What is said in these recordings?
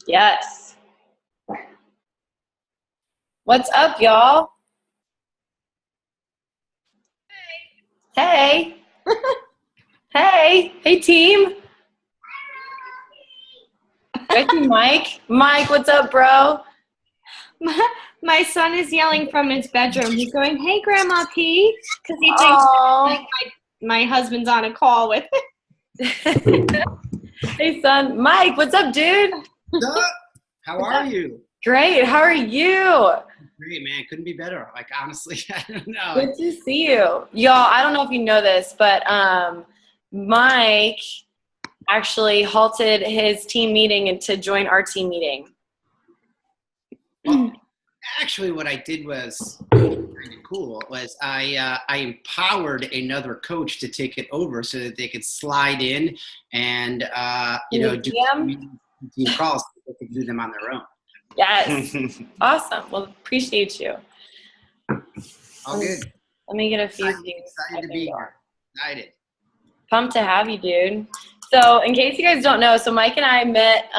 Yes. What's up, y'all? Hey. Hey. Hey, team. I see Mike. Mike, what's up, bro? My son is yelling from his bedroom. He's going, "Hey, Grandma P," because he thinks Oh. my husband's on a call with him. Hey, son. Mike, what's up, dude? What's up? How are you? Great. How are you? Great, man. Couldn't be better. Like, honestly, I don't know. Good to see you. Y'all, I don't know if you know this, but Mike actually halted his team meeting and to join our team meeting. Well, actually, what I did was kind of cool. Was I empowered another coach to take it over so that they could slide in and do team calls. So they could do them on their own. Yes. Awesome. Well, appreciate you. All good. Let me get a few Excited, things. excited to be here. Excited. Pumped to have you, dude. So in case you guys don't know, so Mike and I met,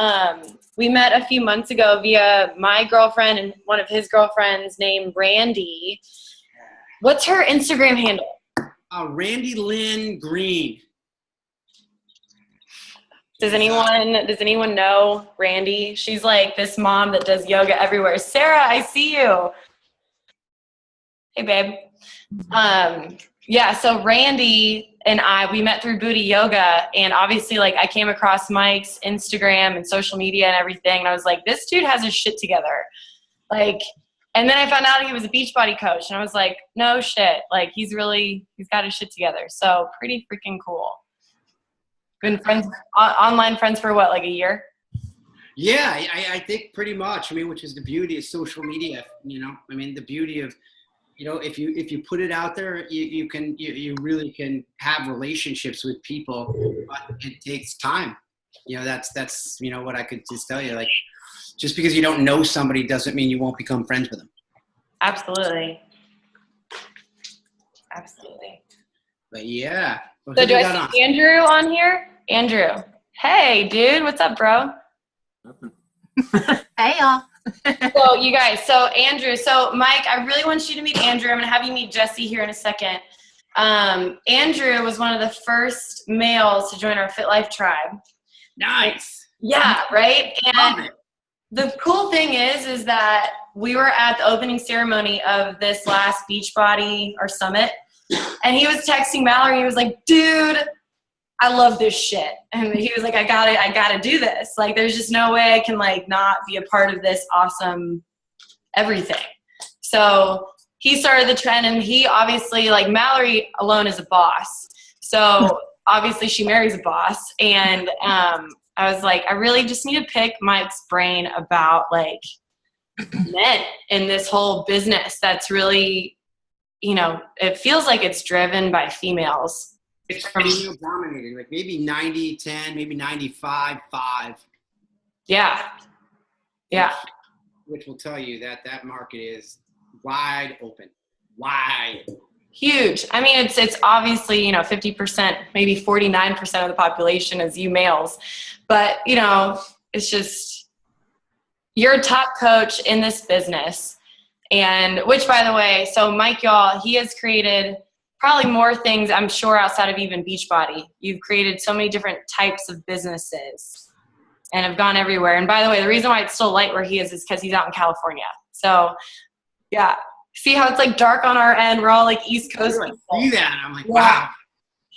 we met a few months ago via my girlfriend and one of his girlfriends named Randy. What's her Instagram handle? Randy Lynn Green. Does anyone know Randy? She's like this mom that does yoga everywhere. Sarah, I see you. Hey, babe. Yeah, so Randy and we met through Booty Yoga, and obviously, like, I came across Mike's Instagram and social media and everything, and I was like, this dude has his shit together. Like, and then I found out he was a Beachbody coach, and I was like, no shit. Like, he's got his shit together. So pretty freaking cool. Been friends, online friends for what, like a year? Yeah, I think pretty much. I mean, which is the beauty of social media. I mean, the beauty of, if you put it out there, you really can have relationships with people, but it takes time. That's what I could just tell you. Like, just because you don't know somebody doesn't mean you won't become friends with them. Absolutely. But yeah. So do I see Andrew on here? Andrew. Hey, dude. What's up, bro? Hey, y'all. So you guys, Andrew, Mike, I really want you to meet Andrew. I'm going to have you meet Jesse here in a second. Andrew was one of the first males to join our Fit Life tribe. Nice. Yeah, right? And the cool thing is that we were at the opening ceremony of this last Beachbody, our summit, and he was texting Mallory. He was like, dude, I love this shit. And he was like, I gotta do this. Like, there's just no way I can, like, not be a part of this awesome everything. So he started the trend, and he obviously, like, Mallory alone is a boss. So obviously she marries a boss. And I was like, I really just need to pick Mike's brain about, like, men in this whole business that's really, it feels like it's driven by females. It's female dominated, like maybe 90-10, maybe 95-5. Yeah. Which will tell you that market is wide open. Wide. Huge. I mean, it's obviously, 50%, maybe 49% of the population is you males. But, it's just, you're a top coach in this business. And which, by the way, so Mike, y'all, he has created probably more things, I'm sure, outside of even Beachbody. You've created so many different types of businesses and have gone everywhere. And by the way, the reason why it's still light where he is because he's out in California. So, yeah. See how it's, like, dark on our end? We're all, like, East Coast people. I see that. I'm like, wow.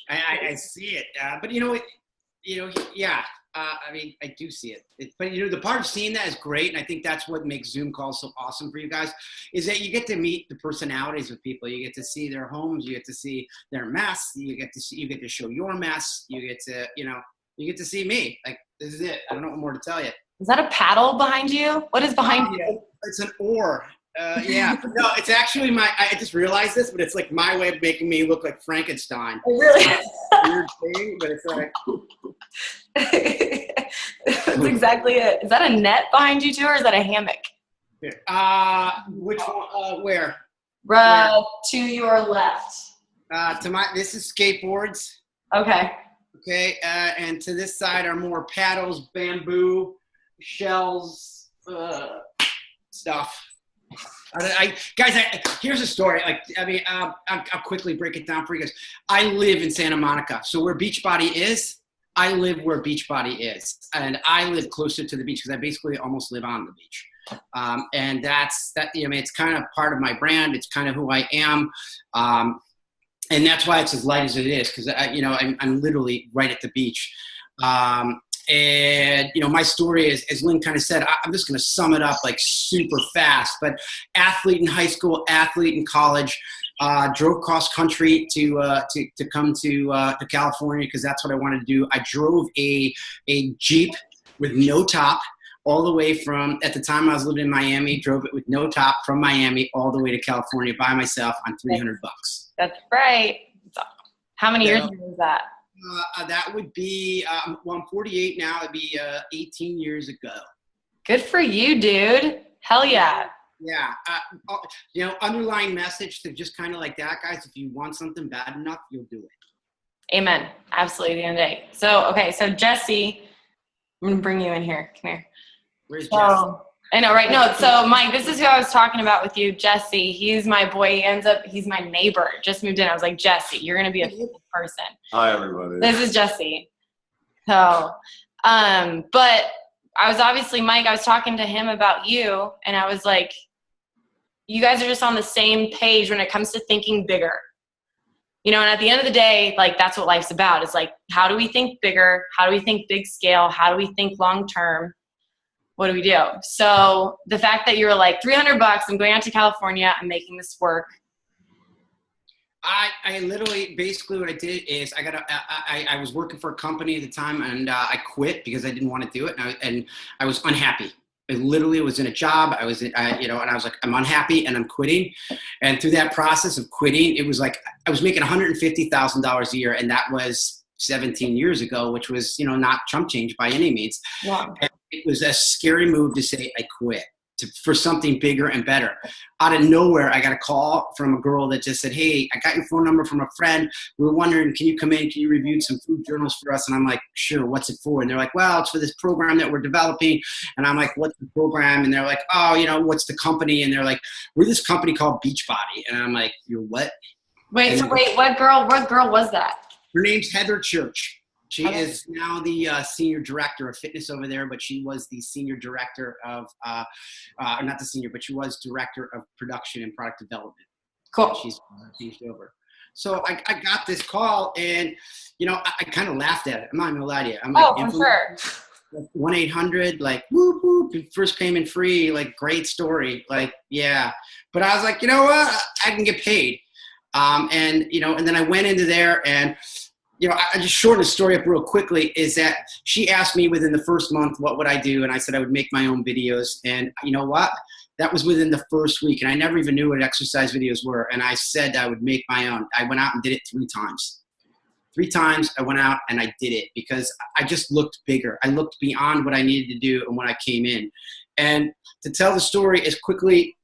I see it. But, yeah. I mean, I do see it. But, the part of seeing that is great, and I think that's what makes Zoom calls so awesome for you guys, is that you get to meet the personalities of people. You get to see their homes. You get to see their mess. You get to show your mess. You get to see me. Like, this is it. I don't know what more to tell you. Is that a paddle behind you? What is behind you? It's an oar. Yeah. No, it's actually I just realized this, but it's like my way of making me look like Frankenstein. Oh, really? Weird thing, but it's like. That's exactly it. Is that a net behind you too, or is that a hammock? Which one? Where? To your left. This is skateboards. Okay. Okay, and to this side are more paddles, bamboo, shells, stuff. Guys, here's a story. I'll quickly break it down for you guys. I live in Santa Monica, so where Beachbody is, I live where Beachbody is, and I live closer to the beach because I basically almost live on the beach. And that's that. It's kind of part of my brand. It's kind of who I am, and that's why it's as light as it is because I'm literally right at the beach. And, my story is, as Lynn kind of said, I'm just going to sum it up like super fast, but athlete in high school, athlete in college, drove cross country to come to California because that's what I wanted to do. I drove a Jeep with no top all the way from, at the time I was living in Miami, drove it with no top from Miami all the way to California by myself on $300. That's right. How many years ago was that? That would be, I'm 48 now. It'd be 18 years ago. Good for you, dude. Hell yeah. Yeah. Underlying message to just kind of like that, guys. If you want something bad enough, you'll do it. Amen. Absolutely. At the end of the day. So Jesse, I'm going to bring you in here. Come here. Where's Jesse? I know, right? No, so Mike, this is who I was talking about with you, Jesse. He's my boy. He's my neighbor. Just moved in. I was like, Jesse, you're going to be a person. Hi, everybody. This is Jesse. So, but I was obviously, Mike, I was talking to him about you, and I was like, you guys are just on the same page when it comes to thinking bigger. And at the end of the day, like, that's what life's about. It's like, how do we think bigger? How do we think big scale? How do we think long term? What do we do? So the fact that you were like $300, I'm going out to California, I'm making this work. I literally, basically what I did is I was working for a company at the time and I quit because I didn't want to do it. And I was unhappy. I literally was in a job. I was, and I was like, I'm unhappy and I'm quitting. And through that process of quitting, it was like, I was making $150,000 a year. And that was 17 years ago, which was, not chump change by any means. Yeah. And it was a scary move to say I quit for something bigger and better. Out of nowhere, I got a call from a girl that just said, hey, I got your phone number from a friend. We were wondering, can you come in? Can you review some food journals for us? And I'm like, sure, what's it for? And they're like, well, it's for this program that we're developing. And I'm like, what's the program? And they're like, oh, what's the company? And they're like, we're this company called Beachbody. And I'm like, you're what? Wait, what girl was that? Her name's Heather Church. She is now the senior director of fitness over there, but she was the senior director of, not the senior, but she was director of production and product development. Cool. She's changed over. So I got this call and, I kind of laughed at it. I'm not going to lie to you. I'm like, for sure. 1-800, like, whoop, whoop, first payment free, like, great story. Like, yeah. But I was like, you know what? I can get paid. And then I went into there and, I just shorten the story up real quickly is that she asked me within the first month, what would I do? And I said I would make my own videos. And you know what? That was within the first week. And I never even knew what exercise videos were. And I said I would make my own. I went out and did it 3 times. 3 times I went out and I did it because I just looked bigger. I looked beyond what I needed to do and when I came in. And to tell the story as quickly,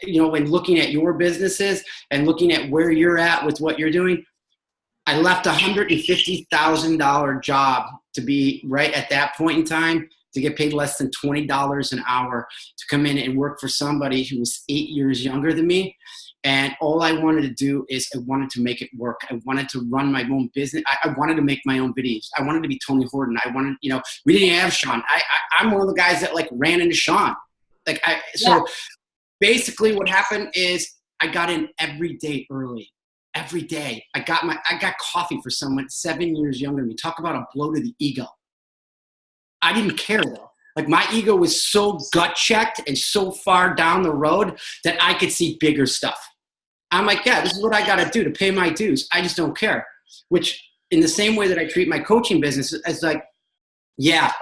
when looking at your businesses and looking at where you're at with what you're doing, I left a $150,000 job to be right at that point in time to get paid less than $20 an hour to come in and work for somebody who was 8 years younger than me. And all I wanted to do is I wanted to make it work. I wanted to run my own business. I wanted to make my own videos. I wanted to be Tony Horton. I wanted, we didn't have Sean. I'm one of the guys that like ran into Sean. Basically what happened is I got in every day early. Every day I got coffee for someone 7 years younger than me. Talk about a blow to the ego. I didn't care though. Like my ego was so gut checked and so far down the road that I could see bigger stuff. I'm like, yeah, this is what I got to do to pay my dues. I just don't care. Which in the same way that I treat my coaching business, it's like, yeah,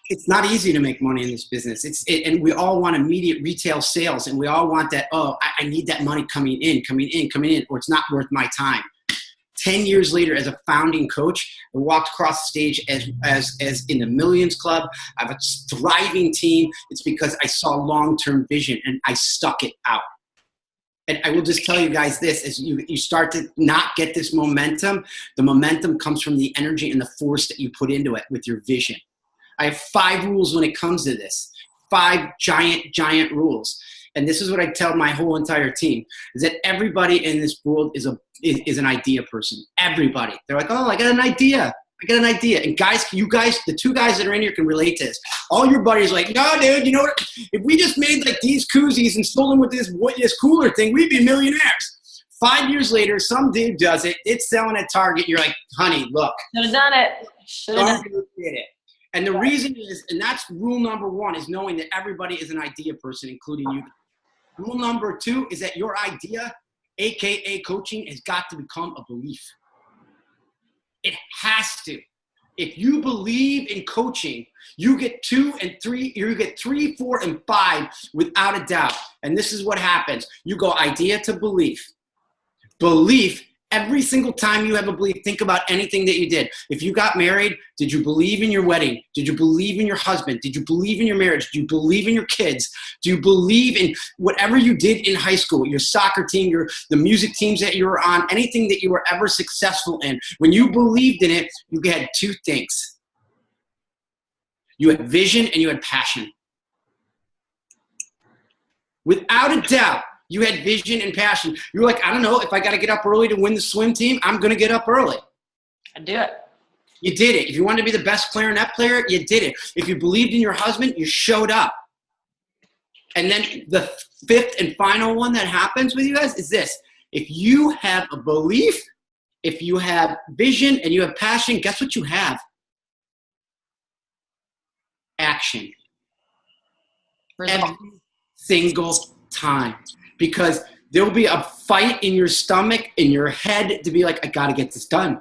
it's not easy to make money in this business. And we all want immediate retail sales, and we all want that. Oh, I need that money coming in, or it's not worth my time. 10 years later, as a founding coach, I walked across the stage as in the Millions Club. I have a thriving team. It's because I saw long-term vision and I stuck it out. And I will just tell you guys this, as you start to not get this momentum, the momentum comes from the energy and the force that you put into it with your vision. I have 5 rules when it comes to this. 5 giant rules. And this is what I tell my whole entire team, is that everybody in this world is an idea person. Everybody. They're like, oh, I got an idea. And guys, you guys, the 2 guys that are in here can relate to this. All your buddies are like, no, dude, you know what? If we just made like these koozies and sold them with this cooler thing, we'd be millionaires. 5 years later, some dude does it. It's selling at Target. You're like, honey, look. Should have done it. Should have done it. Did it. And the reason is, and that's rule number 1, is knowing that everybody is an idea person, including you. Rule number 2 is that your idea, AKA coaching, has got to become a belief. It has to. If you believe in coaching, you get 2 and 3, you get 3, 4, and 5 without a doubt. And this is what happens. You go idea to belief. Belief, every single time you have a belief, think about anything that you did. If you got married, did you believe in your wedding? Did you believe in your husband? Did you believe in your marriage? Do you believe in your kids? Do you believe in whatever you did in high school, your soccer team, the music teams that you were on, anything that you were ever successful in? When you believed in it, you had 2 things. You had vision and you had passion. Without a doubt, you had vision and passion. You're like, I don't know, if I got to get up early to win the swim team, I'm going to get up early. I do it. You did it. If you wanted to be the best clarinet player, you did it. If you believed in your husband, you showed up. And then the 5th and final one that happens with you guys is this. If you have a belief, if you have vision and you have passion, guess what you have? Action. Every single time. Because there'll be a fight in your stomach, in your head, to be like, I got to get this done.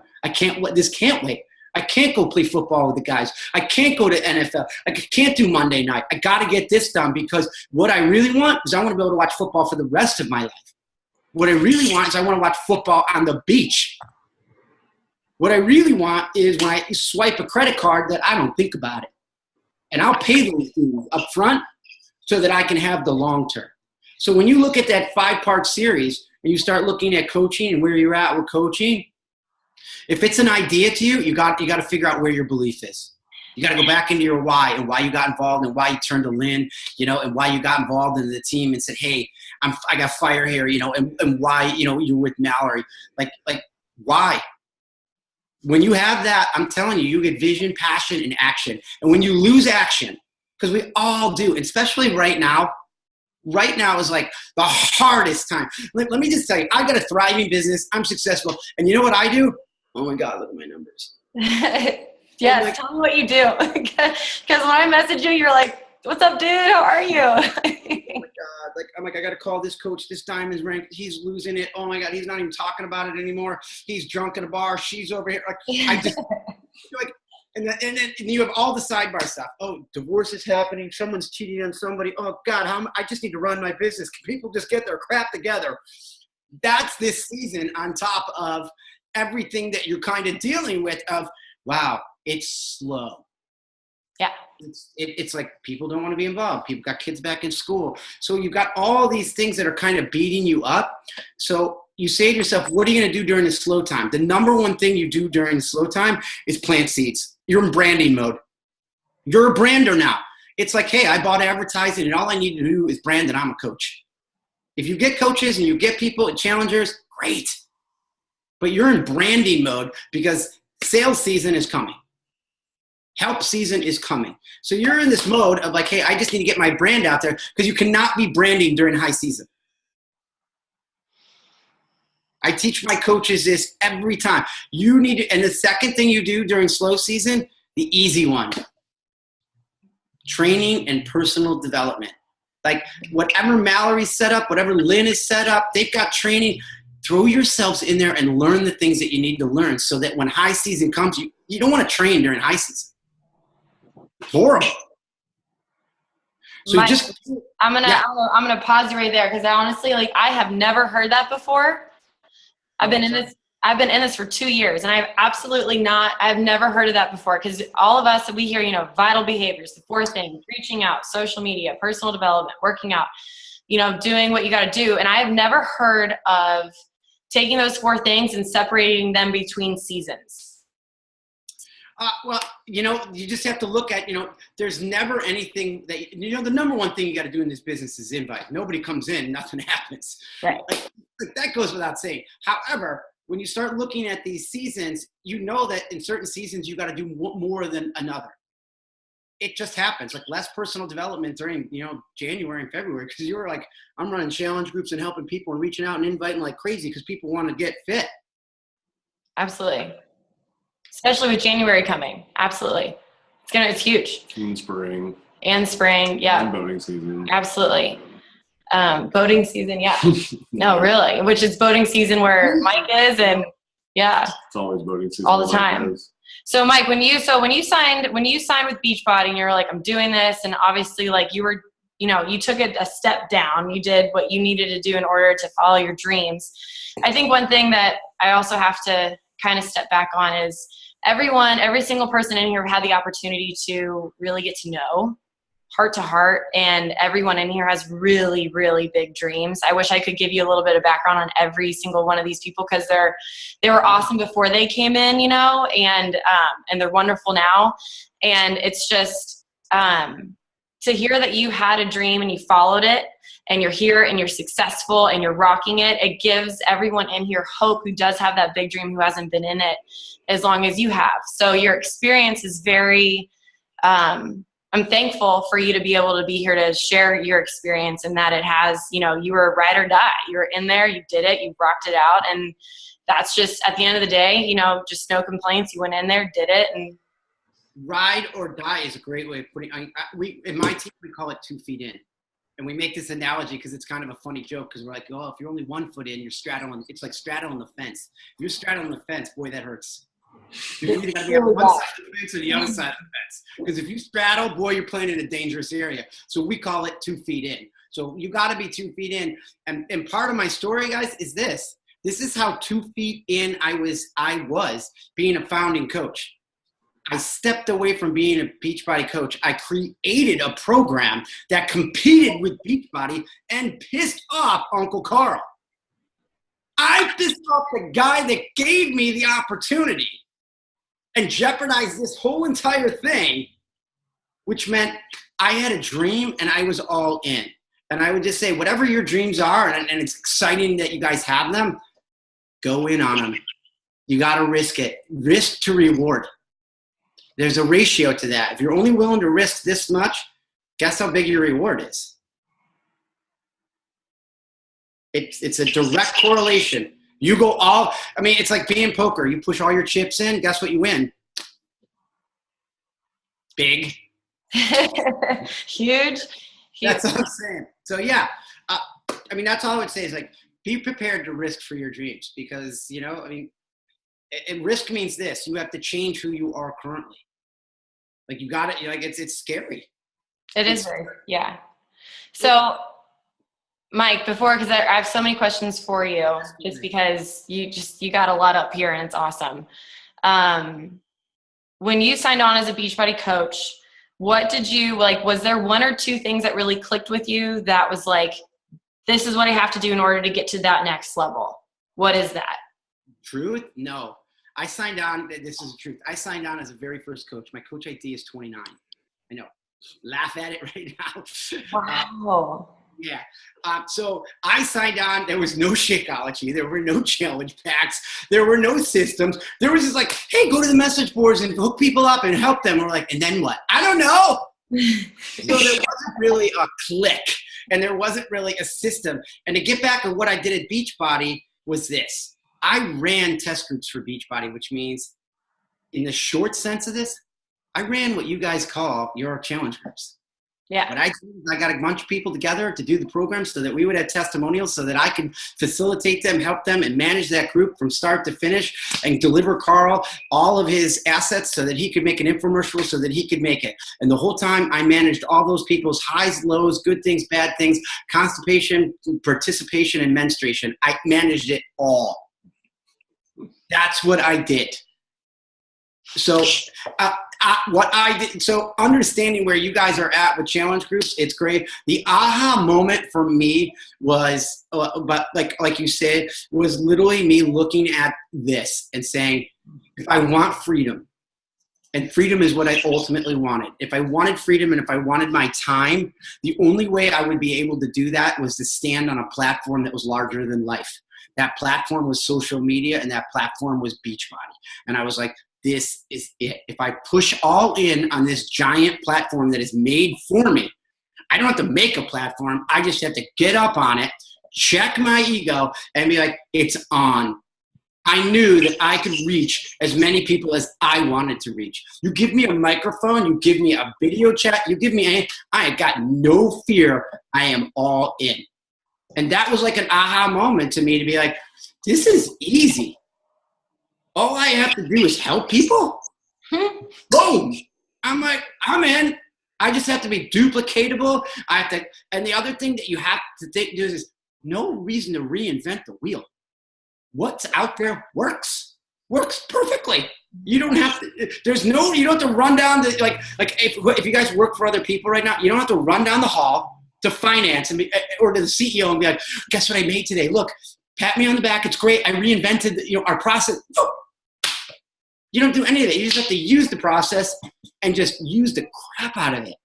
This can't wait. I can't go play football with the guys. I can't go to NFL. I can't do Monday night. I got to get this done, because what I really want is I want to be able to watch football for the rest of my life. What I really want is I want to watch football on the beach. What I really want is when I swipe a credit card that I don't think about it. And I'll pay those things up front so that I can have the long term. So when you look at that 5-part series and you start looking at coaching and where you're at with coaching, if it's an idea to you, you got to figure out where your belief is. You got to go back into your why and why you got involved and why you turned to Lynn, and why you got involved in the team and said, hey, I got fire here, and why, you're with Mallory. Like why? When you have that, I'm telling you, you get vision, passion, and action. And when you lose action, because we all do, especially right now is like the hardest time. Let me just tell you, I got a thriving business. I'm successful. And you know what I do? Oh my God, look at my numbers. Yes, tell me what you do. Because when I message you, you're like, what's up, dude? How are you? Oh my God. I'm like, I got to call this coach. This diamond's ranked. He's losing it. Oh my God. He's not even talking about it anymore. He's drunk in a bar. She's over here. And then you have all the sidebar stuff. Oh, divorce is happening. Someone's cheating on somebody. Oh, God, I just need to run my business. Can people just get their crap together? That's this season on top of everything that you're kind of dealing with of, wow, it's slow. Yeah. It's like people don't want to be involved. People got kids back in school. So you've got all these things that are kind of beating you up. So you say to yourself, what are you going to do during the slow time? The number one thing you do during the slow time is plant seeds. You're in branding mode. You're a brander now. It's like, hey, I bought advertising and all I need to do is brand that I'm a coach. If you get coaches and you get people and challengers, great. But you're in branding mode because sales season is coming. Help season is coming. So you're in this mode of like, hey, I just need to get my brand out there, because you cannot be branding during high season. I teach my coaches this every time. You need to, and the second thing you do during slow season, the easy one, training and personal development. Like whatever Mallory's set up, whatever Lynn is set up, they've got training. Throw yourselves in there and learn the things that you need to learn so that when high season comes, you don't want to train during high season. Horrible. So I'm gonna pause you right there, because I honestly, I have never heard that before. I've been in this for 2 years, and I've never heard of that before, because all of us, we hear, vital behaviors, the 4 things, reaching out, social media, personal development, working out, doing what you got to do. And I've never heard of taking those 4 things and separating them between seasons. Well, you just have to look at, there's never anything that, the number one thing you got to do in this business is invite. Nobody comes in, nothing happens. Right. Like that goes without saying. However, when you start looking at these seasons, you know that in certain seasons you got to do more than another. It just happens. Like less personal development during, January and February, because you were like, I'm running challenge groups and helping people and reaching out and inviting like crazy because people want to get fit. Absolutely. Especially with January coming. Absolutely. It's huge. And spring. Yeah. And boating season. Absolutely. Boating season, yeah. No, really. Which is boating season where Mike is, and yeah. It's always boating season. All the time. So Mike, when you signed with Beachbody and you're like, I'm doing this, and obviously like you were, you took it a step down. You did what you needed to do in order to follow your dreams. I think one thing that I also have to kind of step back on is every single person in here had the opportunity to really get to know heart to heart, and everyone in here has really, really big dreams. I wish I could give you a little bit of background on every single one of these people, because they were awesome before they came in, and they're wonderful now. And it's just to hear that you had a dream and you followed it, and you're here and you're successful and you're rocking it. It gives everyone in here hope who does have that big dream, who hasn't been in it as long as you have. So your experience is very, I'm thankful for you to be able to be here to share your experience, and that it has, you were a ride or die. You were in there, you did it, you rocked it out. And that's just, at the end of the day, just no complaints. You went in there, did it. And ride or die is a great way of putting it. In my team, we call it 2 feet in. And we make this analogy because it's kind of a funny joke, because we're like, oh, if you're only 1 foot in, you're straddling. It's like straddling the fence. If you're straddling the fence, boy, that hurts. You're either got to be on one side of the fence or the other side of the fence. Because if you straddle, boy, you're playing in a dangerous area. So we call it 2 feet in. So you got to be 2 feet in. And part of my story, guys, is this. This is how 2 feet in I was being a founding coach. I stepped away from being a Beachbody coach. I created a program that competed with Beachbody and pissed off Uncle Carl. I pissed off the guy that gave me the opportunity and jeopardized this whole entire thing, which meant I had a dream and I was all in. And I would just say, whatever your dreams are, and it's exciting that you guys have them, go in on them. You got to risk it. Risk to reward. There's a ratio to that. If you're only willing to risk this much, guess how big your reward is? It's a direct correlation. You go it's like being poker. You push all your chips in, guess what you win? Big. Huge. That's what I'm saying. So yeah, that's all I would say is like, be prepared to risk for your dreams, because, and risk means this: you have to change who you are currently. Like you got it. Like it's scary. It is very, yeah. So, Mike, because I have so many questions for you, just because you got a lot up here and it's awesome. When you signed on as a Beachbody coach, what did you like? Was there 1 or 2 things that really clicked with you that was like, this is what I have to do in order to get to that next level? What is that? Truth? No. I signed on, this is the truth. I signed on as a very first coach. My coach ID is 29. I know. Laugh at it right now. Wow. Yeah. So I signed on. There was no Shakeology. There were no challenge packs. There were no systems. There was just like, hey, go to the message boards and hook people up and help them. We're like, and then what? I don't know. So there wasn't really a click, and there wasn't really a system. And to get back to what I did at Beachbody was this. I ran test groups for Beachbody, which means in the short sense of this, I ran what you guys call your challenge groups. Yeah. What I did is I got a bunch of people together to do the program so that we would have testimonials, so that I could facilitate them, help them, and manage that group from start to finish, and deliver Carl all of his assets so that he could make an infomercial, so that he could make it. And the whole time I managed all those people's highs, lows, good things, bad things, constipation, participation, and menstruation. I managed it all. That's what I did. So what I did, so understanding where you guys are at with challenge groups, it's great. The aha moment for me was, but like you said, was literally me looking at this and saying, if I want freedom, And freedom is what I ultimately wanted. If I wanted freedom and if I wanted my time, the only way I would be able to do that was to stand on a platform that was larger than life. That platform was social media, and that platform was Beachbody. And I was like, this is it. If I push all in on this giant platform that is made for me, I don't have to make a platform. I just have to get up on it, check my ego, and be like, it's on. I knew that I could reach as many people as I wanted to reach. You give me a microphone, you give me a video chat, you give me anything, I have got no fear. I am all in. And that was like an aha moment to me to be like, this is easy. All I have to do is help people. Boom. I'm like, I'm in. I just have to be duplicatable. I have to, and the other thing that you have to think is no reason to reinvent the wheel. What's out there works perfectly. You don't have to, you don't have to run down the, like if you guys work for other people right now, you don't have to run down the hall to finance or to the CEO and be like, guess what I made today? Look, pat me on the back. It's great. I reinvented, our process. You don't do any of that. You just have to use the process and just use the crap out of it.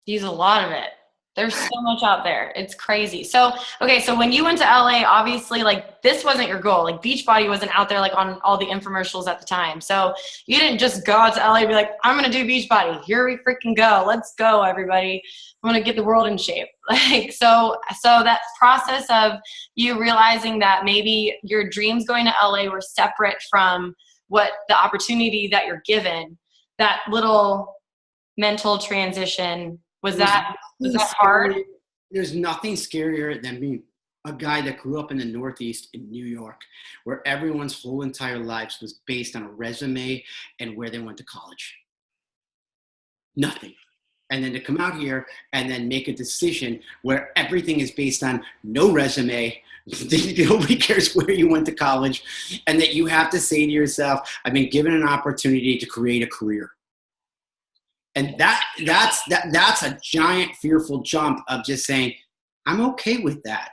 Use a lot of it. There's so much out there. It's crazy. So, okay. So when you went to LA, obviously like this wasn't your goal. Like Beachbody wasn't out there like on all the infomercials at the time. So you didn't just go out to LA and be like, I'm going to do Beachbody. Here we freaking go. Let's go, everybody. I'm going to get the world in shape. Like, so that process of you realizing that maybe your dreams going to LA were separate from what the opportunity that you're given, that little mental transition, was that hard? There's nothing scarier than being a guy that grew up in the Northeast in New York, where everyone's whole entire lives was based on a resume and where they went to college. Nothing. And then to come out here and then make a decision where everything is based on no resume, nobody cares where you went to college, and that you have to say to yourself, I've been given an opportunity to create a career. And that's a giant fearful jump of just saying, I'm okay with that.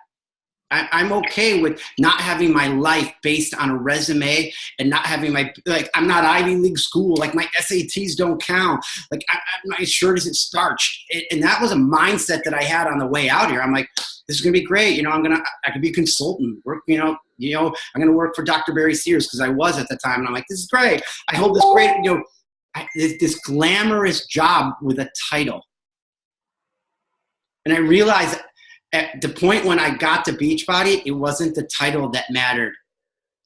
I'm okay with not having my life based on a resume and not having I'm not Ivy League school. Like my SATs don't count. Like my shirt isn't starched. And that was a mindset that I had on the way out here. I'm like, this is going to be great. I could be a consultant, work, I'm going to work for Dr. Barry Sears because I was at the time. And I'm like, this is great. I hold this great, this glamorous job with a title. And I realized at the point when I got to Beachbody, it wasn't the title that mattered.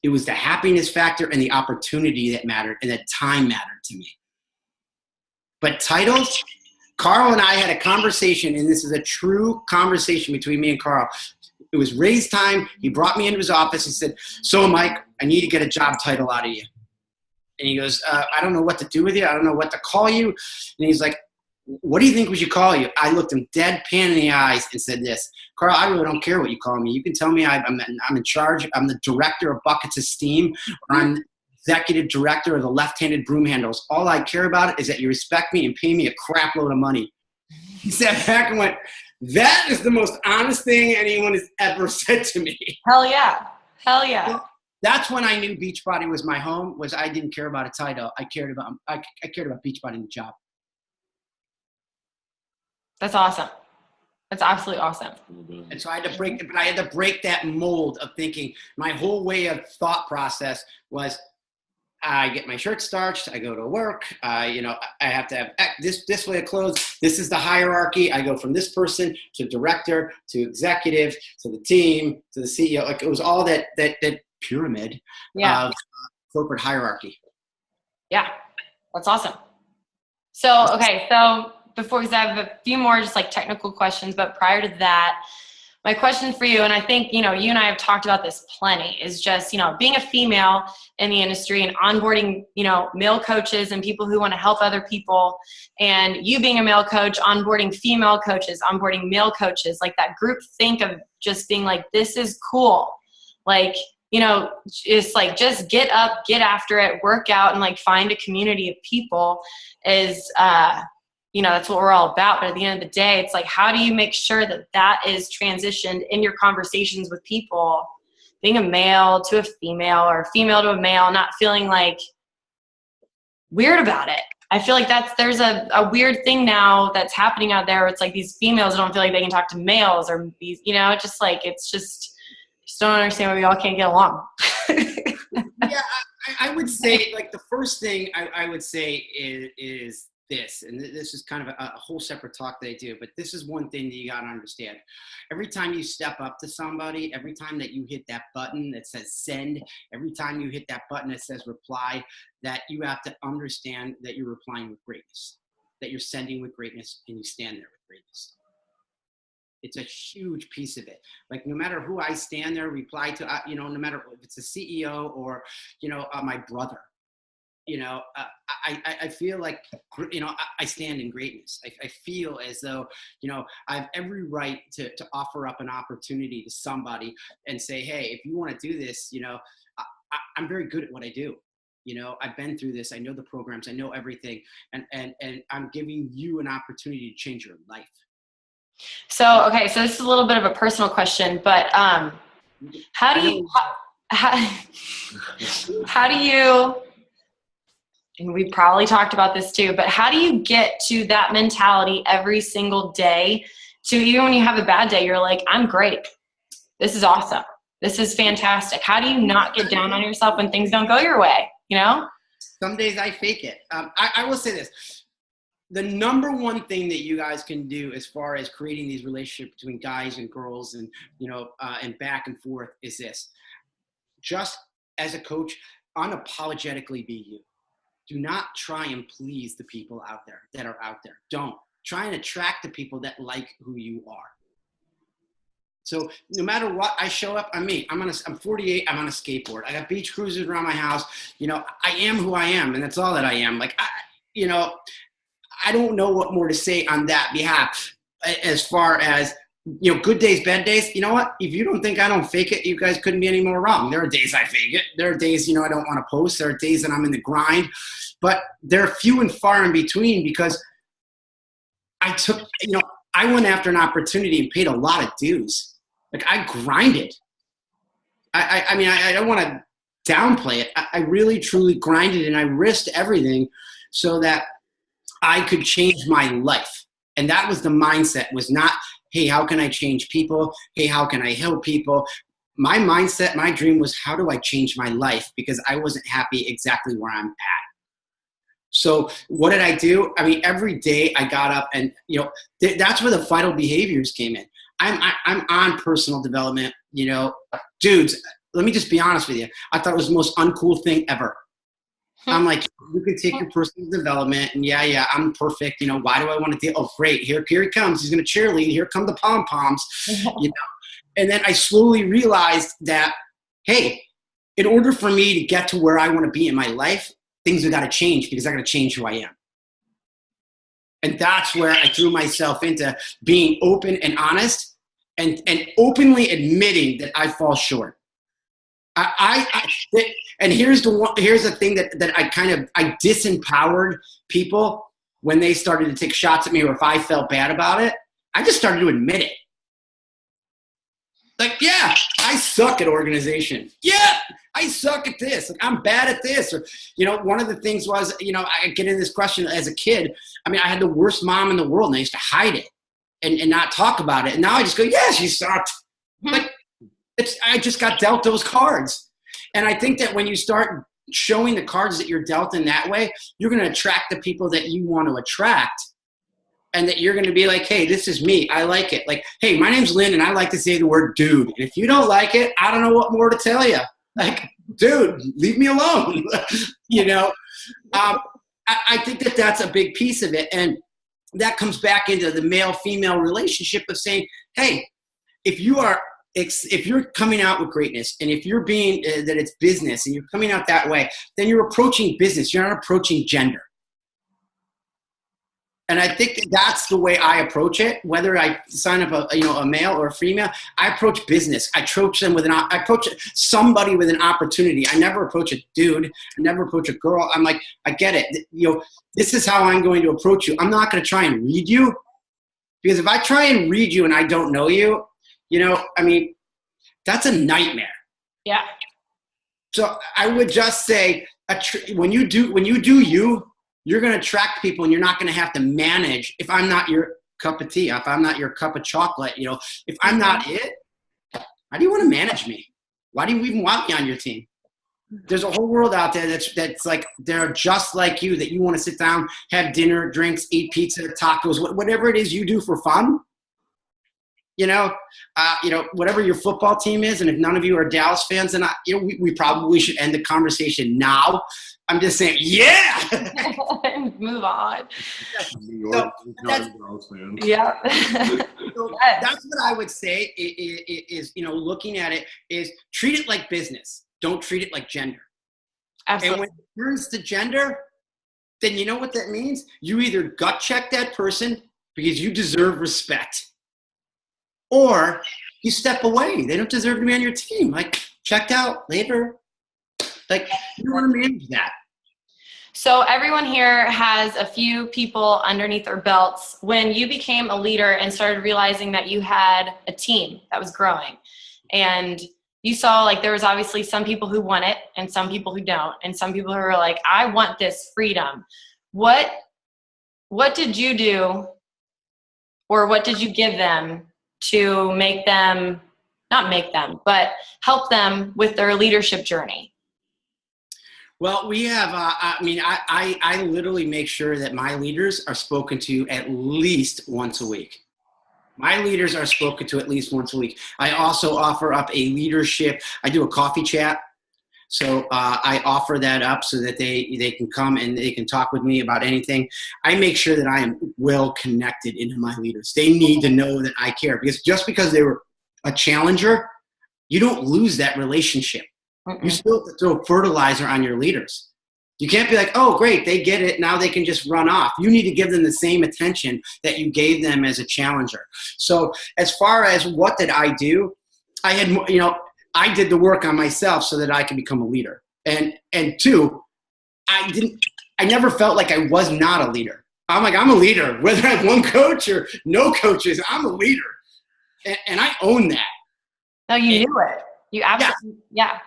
It was the happiness factor and the opportunity that mattered, and that time mattered to me. But titles, Carl and I had a conversation, and this is a true conversation between me and Carl. It was raise time. He brought me into his office. He said, so Mike, I need to get a job title out of you. And he goes, I don't know what to do with you. I don't know what to call you. And he's like, what do you think we should call you? I looked him deadpan in the eyes and said this, Carl, I really don't care what you call me. You can tell me I'm in charge. I'm the director of Buckets of Steam, or I'm executive director of the left-handed broom handles. All I care about is that you respect me and pay me a crap load of money. He sat back and went, that is the most honest thing anyone has ever said to me. Hell yeah. Hell yeah. That's when I knew Beachbody was my home, was I didn't care about a title. I cared about Beachbody and the job. That's awesome. That's absolutely awesome. And so I had to break that mold of thinking. My whole way of thought process was, I get my shirt starched, I go to work, I have to have this way of clothes. This is the hierarchy. I go from this person to director to executive to the team to the CEO. Like it was all that pyramid of corporate hierarchy. Yeah, that's awesome. So, okay, so before, because I have a few more just like technical questions, but prior to that, my question for you, and I think, you and I have talked about this plenty, is just, being a female in the industry and onboarding, male coaches and people who want to help other people, and you being a male coach, onboarding female coaches, onboarding male coaches, like that group think of just being like, this is cool. Like, it's like, just get up, get after it, work out, and like find a community of people is, that's what we're all about. But at the end of the day, it's like, how do you make sure that is transitioned in your conversations with people, being a male to a female or a female to a male, not feeling like weird about it. I feel like there's a weird thing now that's happening out there where it's like these females don't feel like they can talk to males, or these, you know, just like, it's just don't understand why we all can't get along. Yeah, I would say, like, the first thing I would say is this, and this is kind of a whole separate talk that I do, but this is one thing that you got to understand. Every time you step up to somebody, every time that you hit that button that says send, every time you hit that button that says reply, that you have to understand that you're replying with greatness, that you're sending with greatness, and you stand there with greatness. It's a huge piece of it. Like, no matter who I stand there, reply to, you know, no matter if it's a CEO or, you know, my brother, you know, I feel like, you know, I stand in greatness. I feel as though, you know, I have every right to offer up an opportunity to somebody and say, hey, if you want to do this, you know, I'm very good at what I do. You know, I've been through this. I know the programs. I know everything. And I'm giving you an opportunity to change your life. So, okay, so this is a little bit of a personal question, but how do you, and we probably talked about this too, but how do you get to that mentality every single day, to even when you have a bad day, you're like, I'm great. This is awesome. This is fantastic. How do you not get down on yourself when things don't go your way, you know? Some days I fake it. I will say this. The number one thing that you guys can do as far as creating these relationships between guys and girls and, you know, and back and forth is this. Just as a coach, unapologetically be you. Do not try and please the people out there that are out there. Don't. Try and attract the people that like who you are. So no matter what, I show up, I'm me. I'm 48, I'm on a skateboard. I got beach cruisers around my house. You know, I am who I am, and that's all that I am. Like, you know, I don't know what more to say on that behalf as far as, you know, good days, bad days. You know what? If you don't think I don't fake it, you guys couldn't be any more wrong. There are days I fake it. There are days, you know, I don't want to post. There are days that I'm in the grind. But they're few and far in between because I went after an opportunity and paid a lot of dues. Like, I grinded. I mean, I don't want to downplay it. I really, truly grinded, and I risked everything so that I could change my life. And that was the mindset, was not, hey, how can I change people? Hey, how can I help people? My mindset, my dream was, how do I change my life? Because I wasn't happy exactly where I'm at. So what did I do? I mean, every day I got up and, you know, that's where the vital behaviors came in. I'm on personal development, you know. Dudes, let me just be honest with you. I thought it was the most uncool thing ever. I'm like, you can take your personal development, and yeah, I'm perfect. You know, why do I want to do? Oh, great, here he comes. He's going to cheerlead. Here come the pom-poms, you know. And then I slowly realized that, hey, in order for me to get to where I want to be in my life, things have got to change, because I got to change who I am. And that's where I threw myself into being open and honest, and openly admitting that I fall short. And here's the thing that I disempowered people when they started to take shots at me, or if I felt bad about it. I just started to admit it. Like, yeah, I suck at organization. Yeah, I suck at this. Like, I'm bad at this. Or, you know, one of the things was, you know, I get in this question as a kid. I mean, I had the worst mom in the world, and I used to hide it and not talk about it. And now I just go, yeah, she sucked. Like, I just got dealt those cards. And I think that when you start showing the cards that you're dealt in that way, you're going to attract the people that you want to attract. And that you're going to be like, hey, this is me. I like it. Like, hey, my name's Lynn, and I like to say the word dude. And if you don't like it, I don't know what more to tell you. Like, dude, leave me alone. You know, I think that that's a big piece of it. And that comes back into the male-female relationship of saying, hey, if you're coming out with greatness, and if you're being that it's business, and you're coming out that way, then you're approaching business. You're not approaching gender. And I think that's the way I approach it. Whether I sign up a male or a female, I approach business. I approach somebody with an opportunity. I never approach a dude. I never approach a girl. I'm like, I get it. You know, this is how I'm going to approach you. I'm not going to try and read you, because if I try and read you and I don't know you, you know, I mean, that's a nightmare. Yeah. So I would just say, when you do you're going to attract people, and you're not going to have to manage. If I'm not your cup of tea, if I'm not your cup of chocolate, if I'm not it, how do you want to manage me? Why do you even want me on your team? There's a whole world out there that's like, they're just like you, that you want to sit down, have dinner, drinks, eat pizza, tacos, whatever it is you do for fun. Whatever your football team is, and if none of you are Dallas fans, then we probably should end the conversation now. I'm just saying, yeah. Move on. New So York, Dallas fans. Yeah. So that's what I would say is, looking at it is treat it like business. Don't treat it like gender. Absolutely. And when it turns to gender, then you know what that means? You either gut check that person because you deserve respect, or you step away. They don't deserve to be on your team. Like, checked out later. Like, you want to manage that. So everyone here has a few people underneath their belts. When you became a leader and started realizing that you had a team that was growing, and you saw like there was obviously some people who want it and some people who don't, and some people who are like, I want this freedom. What did you do, or what did you give them to make them, not make them, but help them with their leadership journey? Well, we have, I literally make sure that my leaders are spoken to at least once a week. My leaders are spoken to at least once a week. I also offer up a leadership. I do a coffee chat. So I offer that up so that they can come and they can talk with me about anything. I make sure that I am well connected into my leaders. They need to know that I care, because just because they were a challenger, you don't lose that relationship. You still have to throw fertilizer on your leaders. You can't be like, oh, great, they get it. Now they can just run off. You need to give them the same attention that you gave them as a challenger. So as far as what did I do, I had, I did the work on myself so that I could become a leader. And two, I never felt like I was not a leader. I'm like, I'm a leader. Whether I have one coach or no coaches, I'm a leader. And I own that. No, you knew it. You absolutely, yeah.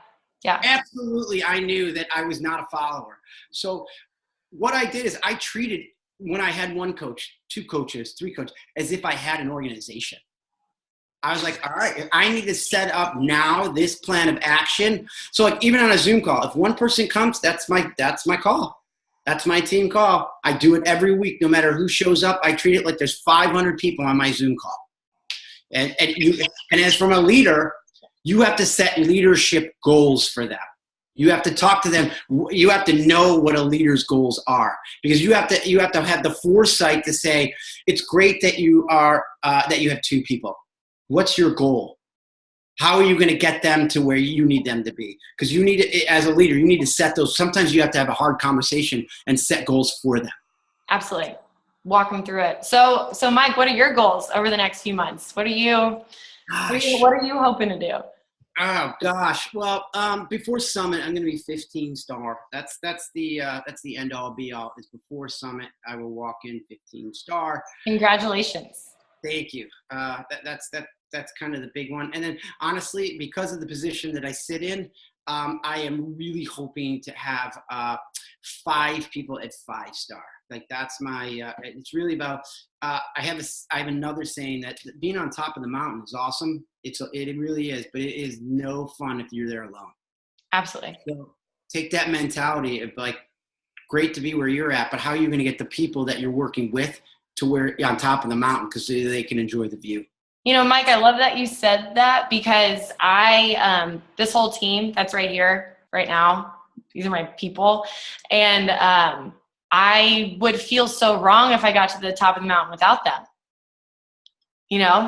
Absolutely, I knew that I was not a follower. So what I did is I treated, when I had one coach, two coaches, three coaches, as if I had an organization. I was like, all right, I need to set up now this plan of action. So like even on a Zoom call, if one person comes, that's my call. That's my team call. I do it every week, no matter who shows up. I treat it like there's 500 people on my Zoom call. And as from a leader, you have to set leadership goals for them. You have to talk to them. You have to know what a leader's goals are, because you have to have the foresight to say, it's great that you have two people. What's your goal? How are you going to get them to where you need them to be? Because you need to, as a leader, you need to set those. Sometimes you have to have a hard conversation and set goals for them. Absolutely. Walk them through it. So Mike, what are your goals over the next few months? What are you hoping to do? Oh gosh. Well, before Summit, I'm going to be 15 star. That's the end all be all. Is before Summit, I will walk in 15 star. Congratulations. Thank you. That's kind of the big one. And then honestly, because of the position that I sit in, I am really hoping to have 5 people at 5 star. Like that's my. It's really about. I have another saying that being on top of the mountain is awesome. It really is, but it is no fun if you're there alone. Absolutely. So take that mentality of like, great to be where you're at, but how are you going to get the people that you're working with to where on top of the mountain, because they can enjoy the view. Mike, I love that you said that, because this whole team that's right here, right now, these are my people. And I would feel so wrong if I got to the top of the mountain without them.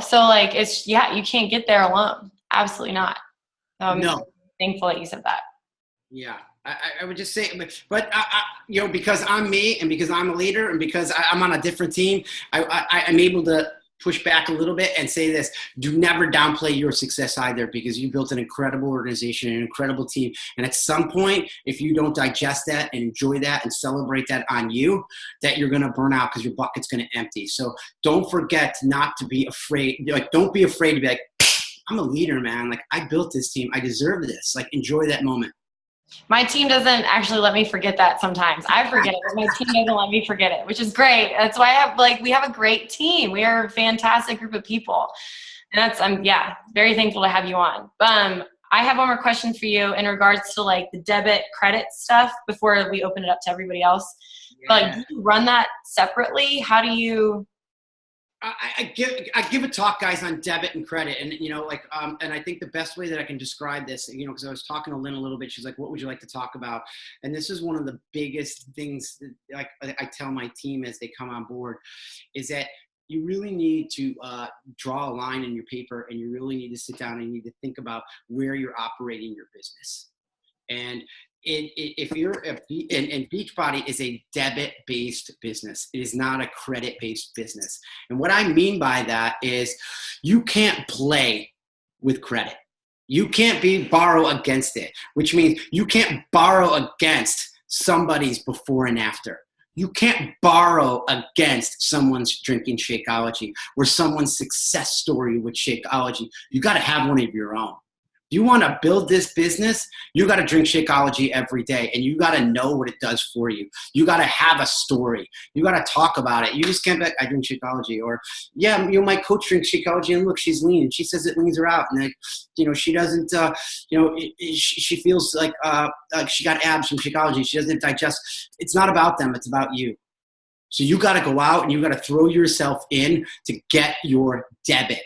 So like, you can't get there alone. Absolutely not. No. Thankful that you said that. Yeah. I would just say, but because I'm me and because I'm a leader and because I'm on a different team, I'm able to push back a little bit and say this: do never downplay your success either, because you built an incredible organization, an incredible team. And at some point, if you don't digest that and enjoy that and celebrate that on you, that you're going to burn out because your bucket's going to empty. So don't forget not to be afraid. Like, don't be afraid to be like, I'm a leader, man. Like, I built this team. I deserve this. Like, enjoy that moment. My team doesn't actually let me forget that sometimes. I forget it, but my team doesn't let me forget it, which is great. That's why we have a great team. We are a fantastic group of people. And that's, very thankful to have you on. I have one more question for you in regards to like the debit credit stuff before we open it up to everybody else. Yeah. But do you run that separately? How do you? I give a talk, guys, on debit and credit, and and I think the best way that I can describe this, because I was talking to Lynn a little bit, she's like, "What would you like to talk about?" And this is one of the biggest things that I tell my team as they come on board, is that you really need to draw a line in your paper, and you really need to sit down and you need to think about where you're operating your business. And if you're and Beachbody is a debit-based business. It is not a credit-based business. And what I mean by that is you can't play with credit. You can't borrow against it, which means you can't borrow against somebody's before and after. You can't borrow against someone's drinking Shakeology or someone's success story with Shakeology. You got to have one of your own. You want to build this business, you got to drink Shakeology every day, and you got to know what it does for you. You got to have a story. You got to talk about it. You just can't be like, I drink Shakeology, or my coach drinks Shakeology, and look, she's lean, and she says it leans her out, and she doesn't, she feels like she got abs from Shakeology. She doesn't digest. It's not about them. It's about you. So you got to go out and you got to throw yourself in to get your debit.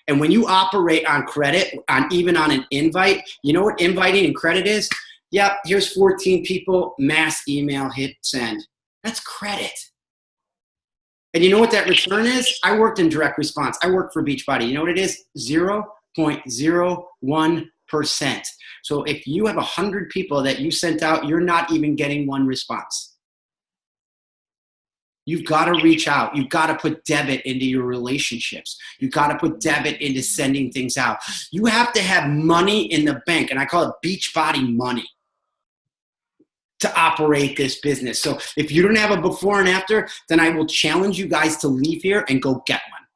And when you operate on credit, even on an invite, you know what inviting and credit is? Yep, here's 14 people, mass email, hit send. That's credit. And you know what that return is? I worked in direct response. I worked for Beachbody. You know what it is? 0.01%. So if you have 100 people that you sent out, you're not even getting one response. You've got to reach out. You've got to put debit into your relationships. You've got to put debit into sending things out. You have to have money in the bank, and I call it Beachbody money, to operate this business. So if you don't have a before and after, then I will challenge you guys to leave here and go get one.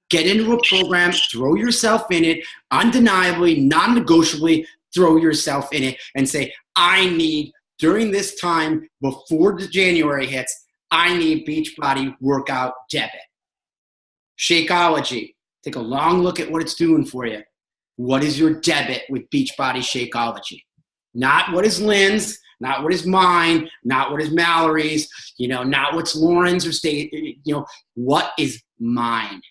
Get into a program, throw yourself in it, undeniably, non-negotiably, throw yourself in it and say, I need, during this time before the January hits, I need Beachbody workout debit. Shakeology. Take a long look at what it's doing for you. What is your debit with Beachbody Shakeology? Not what is Lynn's, not what is mine, not what is Mallory's, not what's Lauren's or what is mine?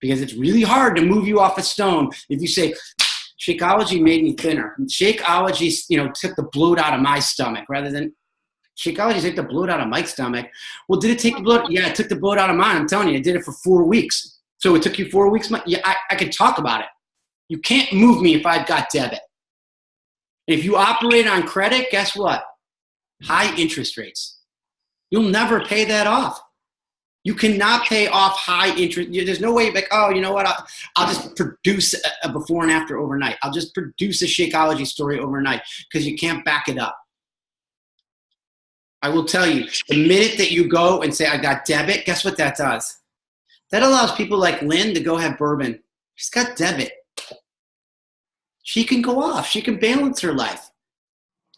Because it's really hard to move you off a stone if you say, Shakeology made me thinner. Shakeology, took the bloat out of my stomach, rather than Shakeology took the bloat out of Mike's stomach. Well, did it take the bloat? Yeah, it took the bloat out of mine. I'm telling you, I did it for 4 weeks. So it took you 4 weeks? Yeah, I could talk about it. You can't move me if I've got debit. If you operate on credit, guess what? High interest rates. You'll never pay that off. You cannot pay off high interest. There's no way like, oh, you know what? I'll just produce a before and after overnight. I'll just produce a Shakeology story overnight, because you can't back it up. I will tell you, the minute that you go and say, I got debit, guess what that does? That allows people like Lynn to go have bourbon. She's got debit. She can go off. She can balance her life.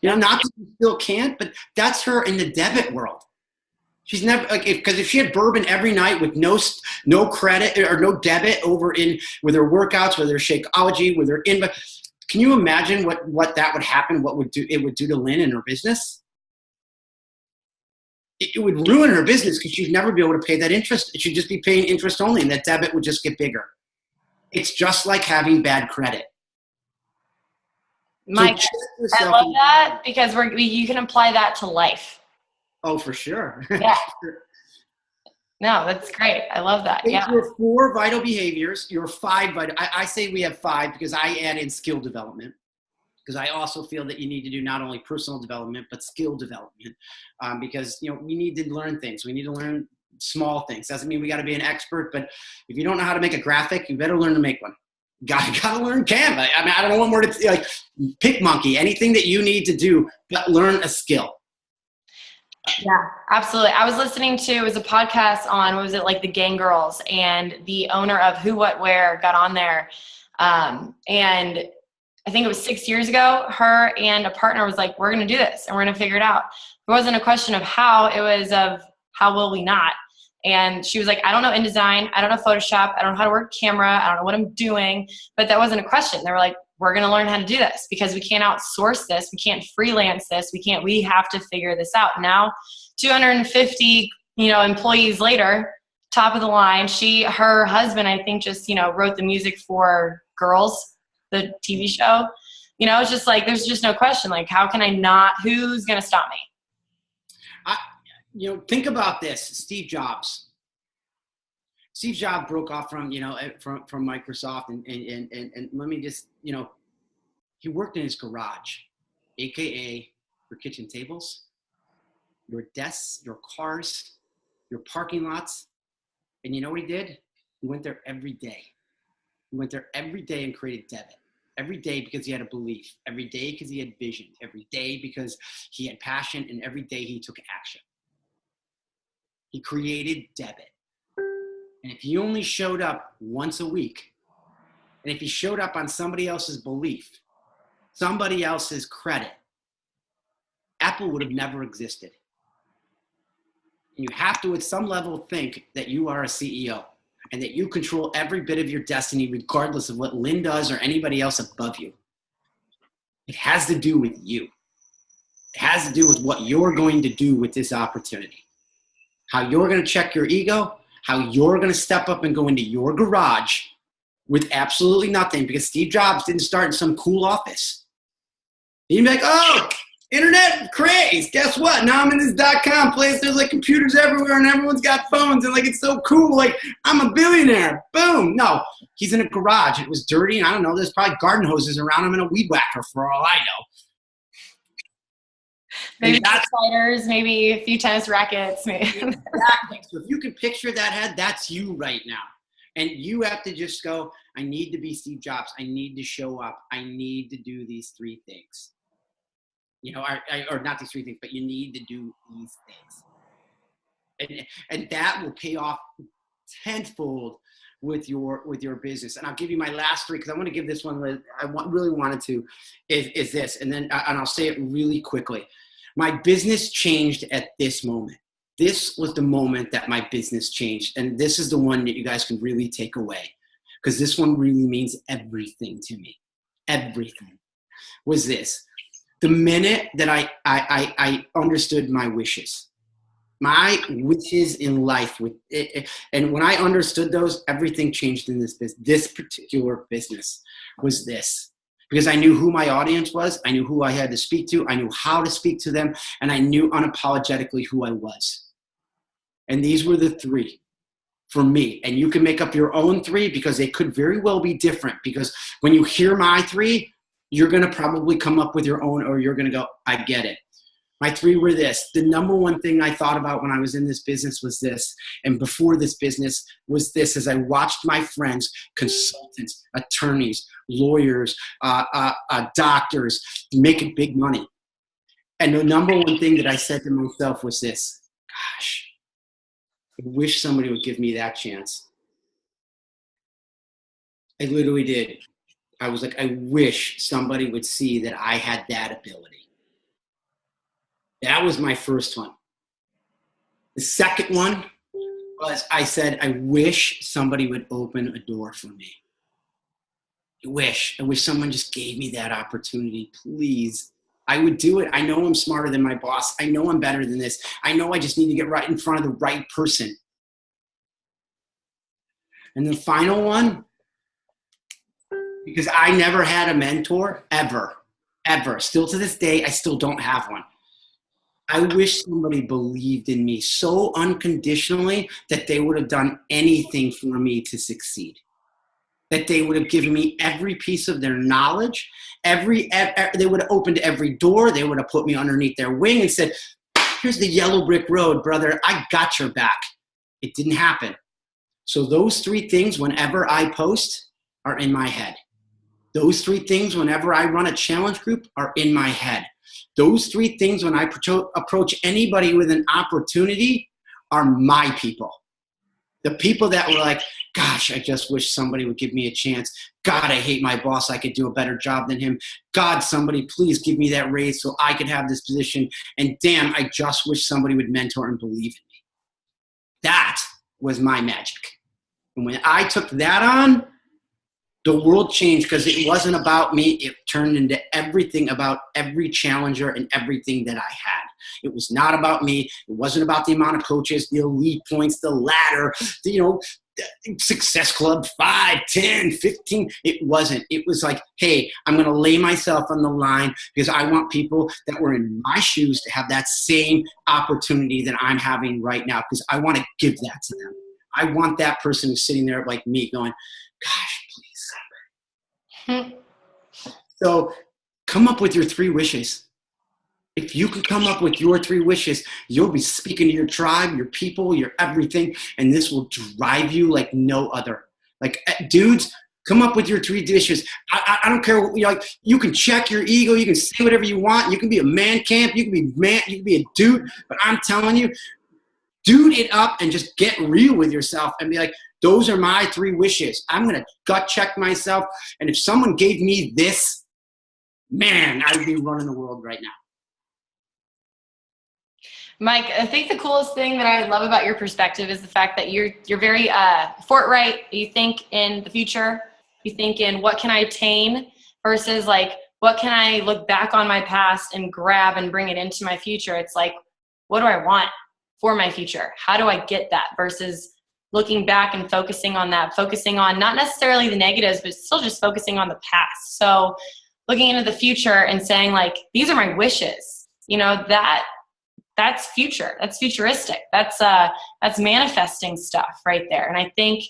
Not that she still can't, but that's her in the debit world. She's never, because if she had bourbon every night with no credit or no debit over in with her workouts, with her Shakeology, with her can you imagine what that would happen? What it would do to Lynn and her business? It would ruin her business, because she'd never be able to pay that interest. She'd just be paying interest only, and that debit would just get bigger. It's just like having bad credit. Mike, I love that, because you can apply that to life. Oh, for sure. Yeah. No, that's great. I love that. Yeah. Your 4 vital behaviors, your 5 vital. I say we have 5 because I add in skill development. Because I also feel that you need to do not only personal development, but skill development. Because, we need to learn things. We need to learn small things. Doesn't mean we got to be an expert, but if you don't know how to make a graphic, you better learn to make one. Got to learn Canva. I mean, I don't know what more to like PicMonkey, anything that you need to do, but learn a skill. Yeah, absolutely. I was listening to, it was a podcast on, the Gang Girls, and the owner of Who What Wear got on there. And I think it was 6 years ago, her and a partner was like, we're going to do this and we're going to figure it out. It wasn't a question of how, it was of how will we not? And she was like, I don't know InDesign. I don't know Photoshop. I don't know how to work camera. I don't know what I'm doing. But that wasn't a question. They were like, we're going to learn how to do this because we can't outsource this. We can't freelance this. We have to figure this out. Now, 250, employees later, top of the line. Her husband, I think, just, wrote the music for Girls, the TV show. It's just like, there's just no question. Like, how can I not, who's going to stop me? Think about this. Steve Jobs broke off from Microsoft and let me just, he worked in his garage, AKA your kitchen tables, your desks, your cars, your parking lots. And you know what he did? He went there every day. He went there every day and created debit. Every day because he had a belief. Every day because he had vision. Every day because he had passion. And every day he took action. He created debit. And if he only showed up once a week, and if he showed up on somebody else's belief, somebody else's credit, Apple would have never existed. And you have to, at some level, think that you are a CEO and that you control every bit of your destiny regardless of what Lynn does or anybody else above you. It has to do with you. It has to do with what you're going to do with this opportunity. How you're going to check your ego, how you're going to step up and go into your garage with absolutely nothing, because Steve Jobs didn't start in some cool office. He'd be like, oh, internet craze. Guess what? Now I'm in this .com place. There's like computers everywhere and everyone's got phones and like it's so cool. Like I'm a billionaire. Boom. No, he's in a garage. It was dirty and I don't know. There's probably garden hoses around him and a weed whacker for all I know. Maybe sliders, maybe a few tennis rackets. Maybe. Exactly. So if you can picture that head, that's you right now. And you have to just go, I need to be Steve Jobs. I need to show up. I need to do these three things. Or not these three things, but you need to do these things. And that will pay off tenfold with your business. And I'll give you my last three, because I want to give this one, really wanted to, is this. And then, and I'll say it really quickly. My business changed at this moment. This was the moment that my business changed. And this is the one that you guys can really take away, because this one really means everything to me. Everything was this. The minute that I understood my wishes in life, and when I understood those, everything changed in this business. This particular business was this. Because I knew who my audience was, I knew who I had to speak to, I knew how to speak to them, and I knew unapologetically who I was. And these were the three for me. And you can make up your own three, because they could very well be different. Because when you hear my three, you're going to probably come up with your own, or you're going to go, I get it. My three were this. The number one thing I thought about when I was in this business was this. And before this business was this, as I watched my friends, consultants, attorneys, lawyers, doctors, making big money. And the number one thing that I said to myself was this: gosh, I wish somebody would give me that chance. I literally did. I was like, I wish somebody would see that I had that ability. That was my first one. The second one was, I said, I wish somebody would open a door for me. I wish someone just gave me that opportunity, please. I would do it. I know I'm smarter than my boss. I know I'm better than this. I know I just need to get right in front of the right person. And the final one, because I never had a mentor, ever. Still to this day, I still don't have one. I wish somebody believed in me so unconditionally that they would have done anything for me to succeed. That they would have given me every piece of their knowledge, they would have opened every door, they would have put me underneath their wing and said, here's the yellow brick road, brother, I got your back. It didn't happen. So those three things, whenever I post, are in my head. Those three things, whenever I run a challenge group, are in my head. Those three things, when I approach anybody with an opportunity, are my people. The people that were like, gosh, I just wish somebody would give me a chance. God, I hate my boss. I could do a better job than him. God, somebody please give me that raise so I could have this position. And damn, I just wish somebody would mentor and believe in me. That was my magic. And when I took that on, the world changed because it wasn't about me. It turned into everything about every challenger and everything that I had. It was not about me. It wasn't about the amount of coaches, the elite points, the ladder, the Success Club, 5, 10, 15. It wasn't. It was like, hey, I'm going to lay myself on the line because I want people that were in my shoes to have that same opportunity that I'm having right now because I want to give that to them. I want that person who's sitting there like me going, gosh, please. So come up with your 3 wishes. If you can come up with your 3 wishes, you'll be speaking to your tribe, your people, your everything, and this will drive you like no other. Like, dudes, come up with your 3 wishes. I don't care. You can check your ego. You can say whatever you want. You can be a man camp. You can be a dude. But I'm telling you, dude it up and just get real with yourself and be like, those are my 3 wishes. I'm going to gut check myself. And if someone gave me this, man, I would be running the world right now. Mike, I think the coolest thing that I love about your perspective is the fact that you're very forthright. You think in the future. You think in what can I attain versus like what can I look back on my past and grab and bring it into my future. It's like, what do I want for my future? How do I get that versus looking back and focusing on that, focusing on not necessarily the negatives, but still just focusing on the past. So looking into the future and saying like, these are my wishes, that's future. That's futuristic. That's manifesting stuff right there. And I think,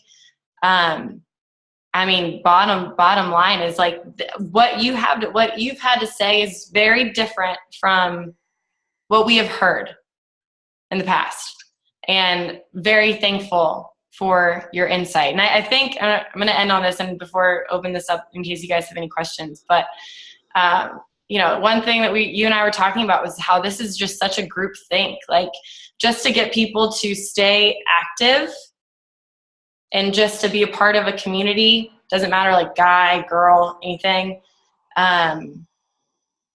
bottom line is like what you've had to say is very different from what we have heard in the past, and very thankful for your insight. And I think I'm going to end on this and before open this up in case you guys have any questions, but one thing that you and I were talking about was how this is just such a group think, like just to get people to stay active and just to be a part of a community, doesn't matter like guy, girl, anything.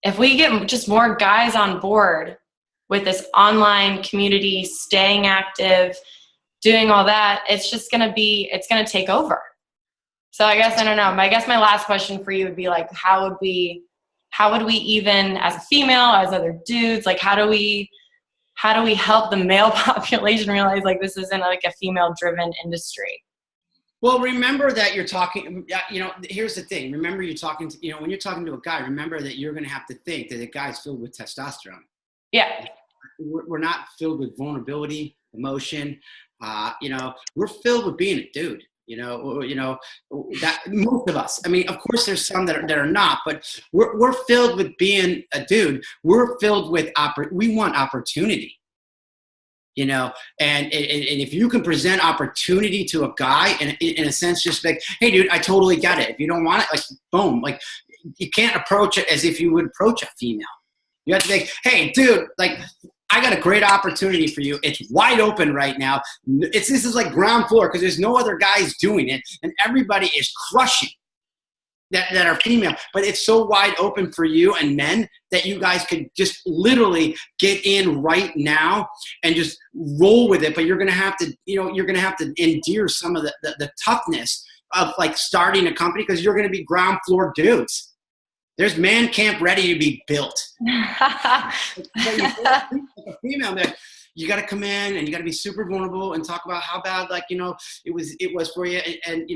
If we get just more guys on board with this online community, staying active, doing all that, it's going to take over. So I guess, I don't know. I guess my last question for you would be like, how would we even as a female, as other dudes, like how do we help the male population realize like this isn't like a female driven industry? Well, remember that you're talking, here's the thing. Remember you're talking to, when you're talking to a guy, remember that you're going to have to think that a guy's filled with testosterone. Yeah. We're not filled with vulnerability, emotion. We're filled with being a dude. That most of us. I mean, of course, there's some that are not, but we're filled with being a dude. We're filled with we want opportunity. And if you can present opportunity to a guy, and in a sense, just like, hey, dude, I totally get it. If you don't want it, like, boom, like you can't approach it as if you would approach a female. You have to think, hey, dude, like, I got a great opportunity for you. It's wide open right now. This is like ground floor because there's no other guys doing it, and everybody is crushing that are female. But it's so wide open for you and men that you guys could just literally get in right now and just roll with it. But you're gonna have to, endure some of the toughness of like starting a company because you're gonna be ground floor dudes. There's man camp ready to be built. Like a female, you got to come in and you got to be super vulnerable and talk about how bad, it was for you. And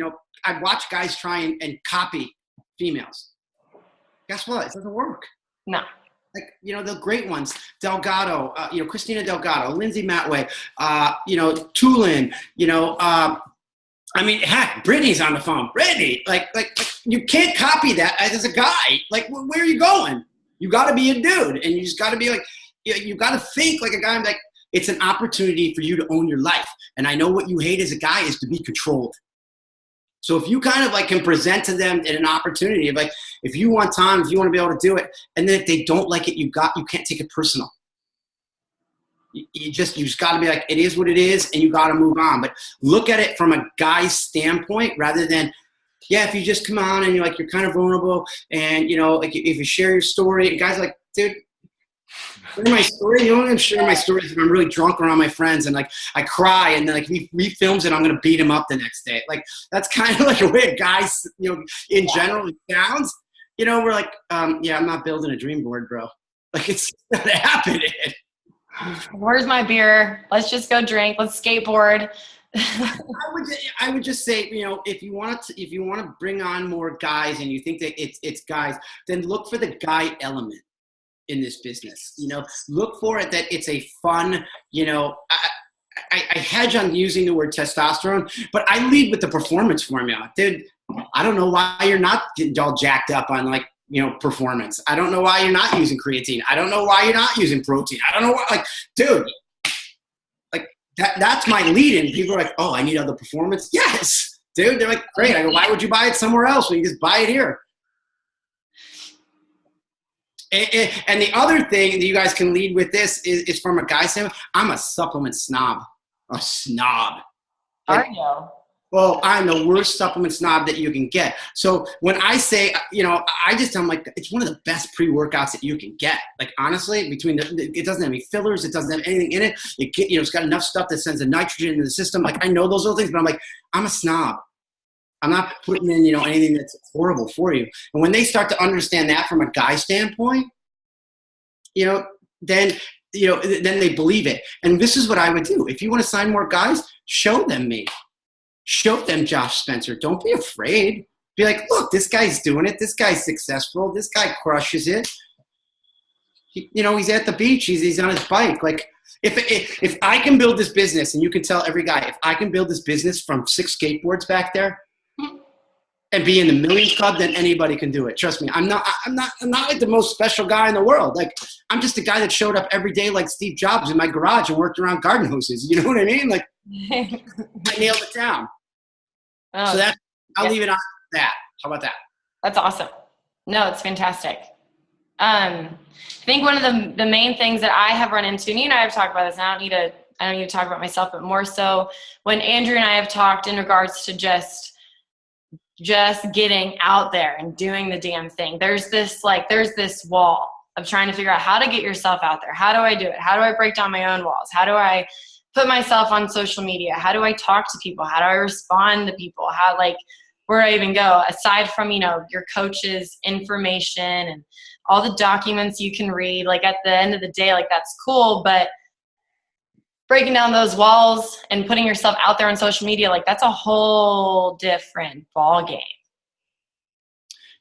I watch guys try and copy females. Guess what? It doesn't work. No. Like, the great ones, Delgado, Christina Delgado, Lindsay Matway, Tulin, heck, Brittany's on the phone. Brittany, like you can't copy that as a guy. Like, where are you going? You got to be a dude, and you just got to be like, you got to think like a guy. Like, it's an opportunity for you to own your life. And I know what you hate as a guy is to be controlled. So if you kind of like can present to them an opportunity of like, if you want time, if you want to be able to do it, and then if they don't like it, you can't take it personal. You just got to be like, it is what it is, and you got to move on. But look at it from a guy's standpoint rather than yeah, if you just come on and you're kind of vulnerable and, like if you share your story, and guys are like, dude, share my story. The only way I'm sharing my story is if I'm really drunk around my friends and like I cry and then like he films it, I'm going to beat him up the next day. Like that's kind of like a way guys, in general it sounds, we're like, yeah, I'm not building a dream board, bro. Like it's not happening. Where's my beer? Let's just go drink. Let's skateboard. I would just say, if you want to bring on more guys and you think that it's guys, then look for the guy element in this business. Look for it that it's a fun, I hedge on using the word testosterone, but I lead with the performance formula. Dude, I don't know why you're not getting all jacked up on like, performance. I don't know why you're not using creatine. I don't know why you're not using protein. I don't know why, like, dude, like that's my lead in. People are like, oh, I need other performance. Yes, dude. They're like, great. I go, why would you buy it somewhere else when you just buy it here? And the other thing that you guys can lead with this is from a guy saying, I'm a supplement snob. A snob. Are you? Well, I'm the worst supplement snob that you can get. So when I say, I just tell them like, it's one of the best pre-workouts that you can get. Like honestly, it doesn't have any fillers. It doesn't have anything in it. It's got enough stuff that sends the nitrogen into the system. Like I know those little things, but I'm like, I'm a snob. I'm not putting in, anything that's horrible for you. And when they start to understand that from a guy standpoint, then they believe it. And this is what I would do. If you want to sign more guys, show them me. Show them Josh Spencer. Don't be afraid. Be like, look, this guy's doing it. This guy's successful. This guy crushes it. He's at the beach. He's on his bike. Like, if I can build this business, and you can tell every guy, if I can build this business from 6 skateboards back there and be in the Millions Club, then anybody can do it. Trust me. I'm not like the most special guy in the world. Like, I'm just a guy that showed up every day like Steve Jobs in my garage and worked around garden hoses. You know what I mean? Like, I nailed it down. Oh, So I'll leave it on that. How about that? That's awesome. No, it's fantastic. I think one of the main things that I have run into, and you and I have talked about this, and I don't need to talk about myself, but more so when Andrew and I have talked in regards to just getting out there and doing the damn thing. There's this wall of trying to figure out how to get yourself out there. How do I do it? How do I break down my own walls? How do I put myself on social media? How do I talk to people? How do I respond to people? Where do I even go? Aside from, your coach's information and all the documents you can read, like at the end of the day, like that's cool, but breaking down those walls and putting yourself out there on social media, like that's a whole different ball game.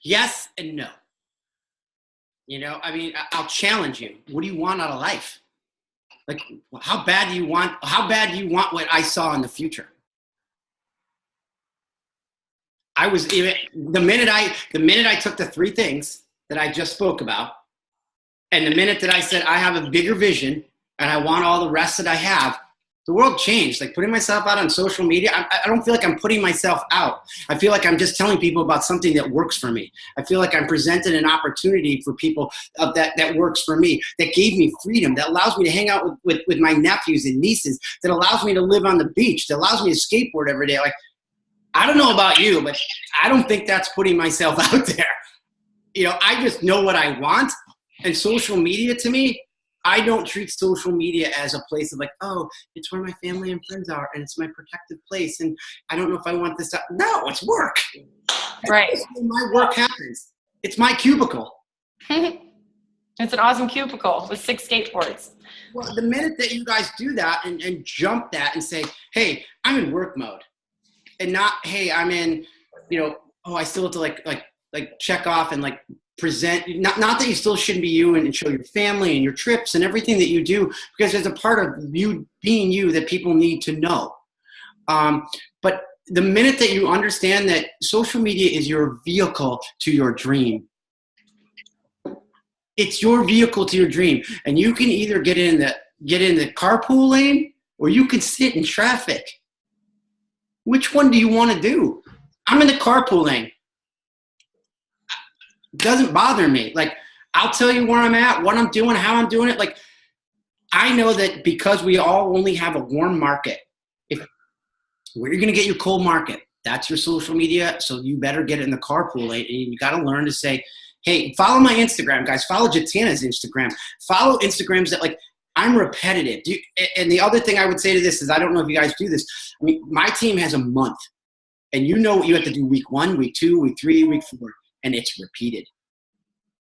Yes and no. I'll challenge you. What do you want out of life? Like, how bad do you want what I saw in the future? The minute I took the 3 things that I just spoke about, and the minute that I said I have a bigger vision and I want all the rest that I have, the world changed. Like putting myself out on social media, I don't feel like I'm putting myself out. I feel like I'm just telling people about something that works for me. I feel like I'm presenting an opportunity for people that works for me, that gave me freedom, that allows me to hang out with my nephews and nieces, that allows me to live on the beach, that allows me to skateboard every day. Like, I don't know about you, but I don't think that's putting myself out there. I just know what I want. And social media to me, I don't treat social media as a place of like, oh, it's where my family and friends are and it's my protective place. And I don't know if I want this to. No, it's work. Right. That's where my work happens. It's my cubicle. It's an awesome cubicle with 6 skateboards. Well, the minute that you guys do that and jump that and say, hey, I'm in work mode. And not, hey, I'm in, I still have to like check off and like present, not that you still shouldn't be you and show your family and your trips and everything that you do, because there's a part of you being you that people need to know. But the minute that you understand that social media is your vehicle to your dream, it's your vehicle to your dream. And you can either get in the carpool lane or you can sit in traffic. Which one do you want to do? I'm in the carpool lane. It doesn't bother me. Like, I'll tell you where I'm at, what I'm doing, how I'm doing it. Like, I know that because we all only have a warm market, where you're going to get your cold market. That's your social media. So you better get it in the carpool lane. And you got to learn to say, hey, follow my Instagram, guys. Follow Jatana's Instagram. Follow Instagrams that, like, I'm repetitive. And the other thing I would say to this is, I don't know if you guys do this. I mean, my team has a month. And you know what you have to do week 1, week 2, week 3, week 4. And it's repeated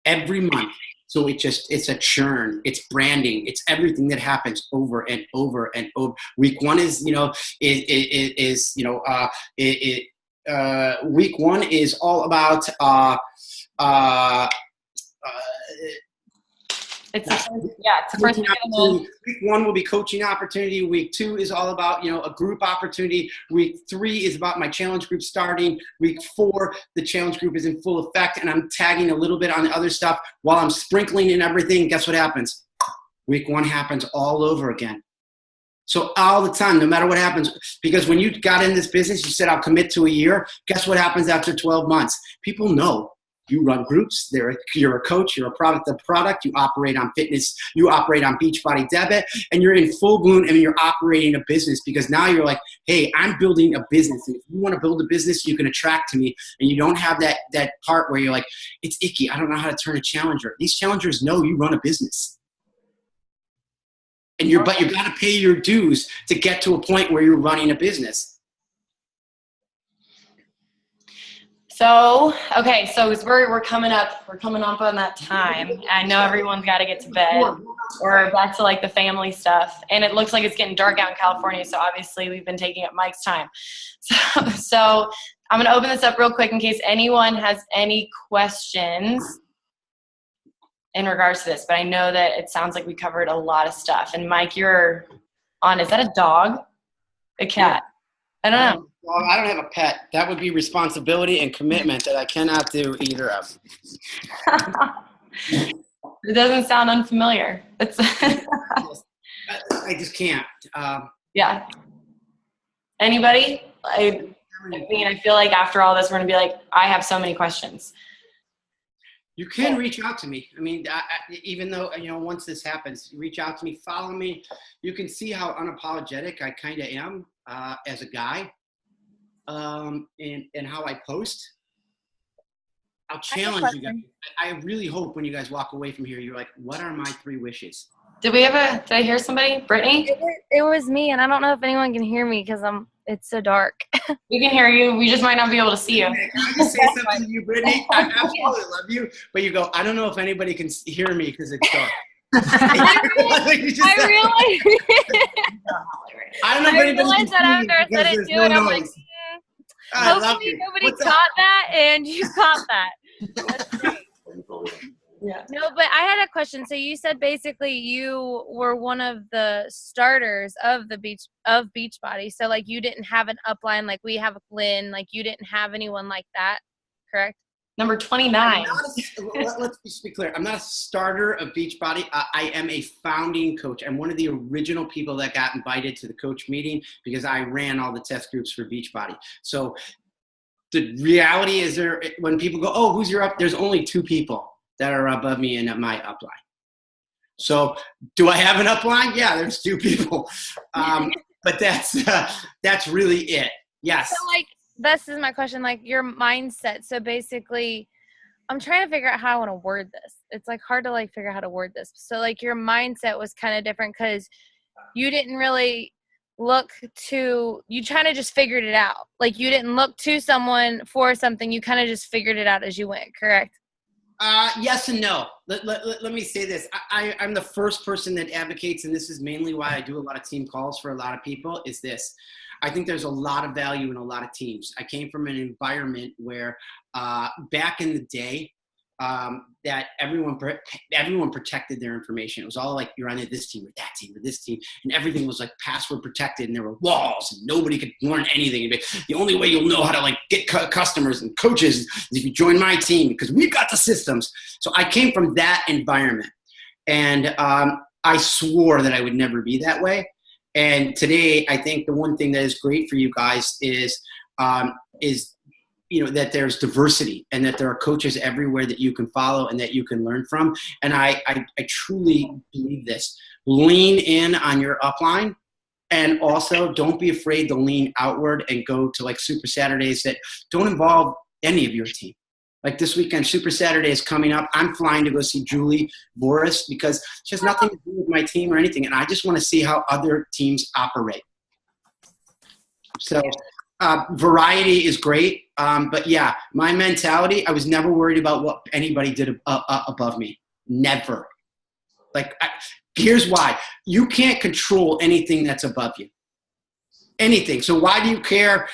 every month. So it's a churn. It's branding. It's everything that happens over and over and over. Week 1 is, week 1 is all about, it's the first week of the month. Week 1 will be coaching opportunity. Week 2 is all about, a group opportunity. Week 3 is about my challenge group starting. Week 4, the challenge group is in full effect, and I'm tagging a little bit on the other stuff while I'm sprinkling in everything. Guess what happens? Week 1 happens all over again. So all the time, no matter what happens, because when you got in this business, you said, I'll commit to a year. Guess what happens after 12 months? People know. You run groups, you're a coach, you're a product of product, you operate on fitness, you operate on Beachbody debit, and you're in full bloom and you're operating a business, because now you're like, hey, I'm building a business. And if you want to build a business, you can attract to me. And you don't have that part where you're like, it's icky, I don't know how to turn a challenger. These challengers know you run a business. But you got to pay your dues to get to a point where you're running a business. So, okay, so we're coming up on that time. I know everyone's got to get to bed or back to like the family stuff. And it looks like it's getting dark out in California. So obviously we've been taking up Mike's time. So I'm going to open this up real quick in case anyone has any questions in regards to this. But I know that it sounds like we covered a lot of stuff. And Mike, you're on, is that a dog? A cat? I don't know. Well, I don't have a pet. That would be responsibility and commitment that I cannot do either of. It doesn't sound unfamiliar. It's I just can't. Yeah. Anybody? I feel like after all this, we're going to be like, I have so many questions. You can reach out to me. I mean, even though, once this happens, reach out to me, follow me. You can see how unapologetic I kind of am as a guy. And how I post. I'll challenge you guys. I really hope when you guys walk away from here, you're like, what are my 3 wishes? Did I hear somebody? Brittany? It was me, and I don't know if anyone can hear me because it's so dark. We can hear you. We just might not be able to see you. Can I just say something to you, Brittany? I absolutely love you, but you go, I don't know if anybody can hear me because it's dark. I realized that after I said it too, and I'm like, hopefully nobody caught that, and you caught that. That's great. Yeah. No, but I had a question. So you said basically you were one of the starters of Beachbody. So like you didn't have an upline like we have Lynn, like you didn't have anyone like that, correct? Number 29. Let's just be clear. I'm not a starter of Beachbody. I am a founding coach. I'm one of the original people that got invited to the coach meeting because I ran all the test groups for Beachbody. So the reality is when people go, oh, who's your up? There's only 2 people that are above me in my upline. So do I have an upline? Yeah, there's 2 people. But that's really it. Yes. So like, this is my question, like your mindset. So basically, I'm trying to figure out how I want to word this. It's like hard to like figure out how to word this. So like your mindset was kind of different because you didn't really you kind of just figured it out. Like you didn't look to someone for something. You kind of just figured it out as you went, correct? Yes and no. Let me say this. I'm the first person that advocates, and this is mainly why I do a lot of team calls for a lot of people, is this. I think there's a lot of value in a lot of teams. I came from an environment where back in the day, that everyone protected their information. It was all like, you're on this team or that team or this team, and everything was like password protected, and there were walls, and nobody could learn anything. The only way you'll know how to like get customers and coaches is if you join my team because we've got the systems. So I came from that environment, and I swore that I would never be that way. And today, I think the one thing that is great for you guys is that there's diversity and that there are coaches everywhere that you can follow and that you can learn from. And I truly believe this. Lean in on your upline And also, don't be afraid to lean outward and go to like Super Saturdays that don't involve any of your team. Like this weekend, Super Saturday is coming up. I'm flying to go see Julie Boris because she has nothing to do with my team or anything. And I just want to see how other teams operate. So variety is great. But yeah, my mentality, I was never worried about what anybody did above me. Never. Like, here's why. You can't control anything that's above you. Anything. So why do you care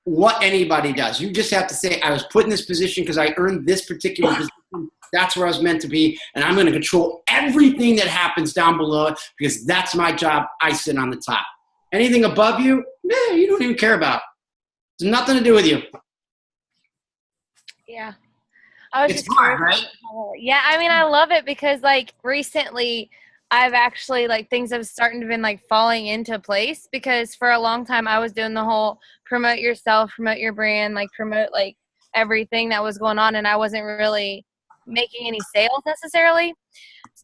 what anybody does? You just have to say, I was put in this position because I earned this particular position. That's where I was meant to be. And I'm going to control everything that happens down below it because that's my job. I sit on the top. Anything above you, you don't even care about. It's nothing to do with you. Yeah. I was It's just hard, curious. right? Yeah, I mean, I love it because like recently I've actually like things have started to been like falling into place because for a long time I was doing the whole promote yourself, promote your brand, like promote like everything that was going on, and I wasn't really making any sales necessarily,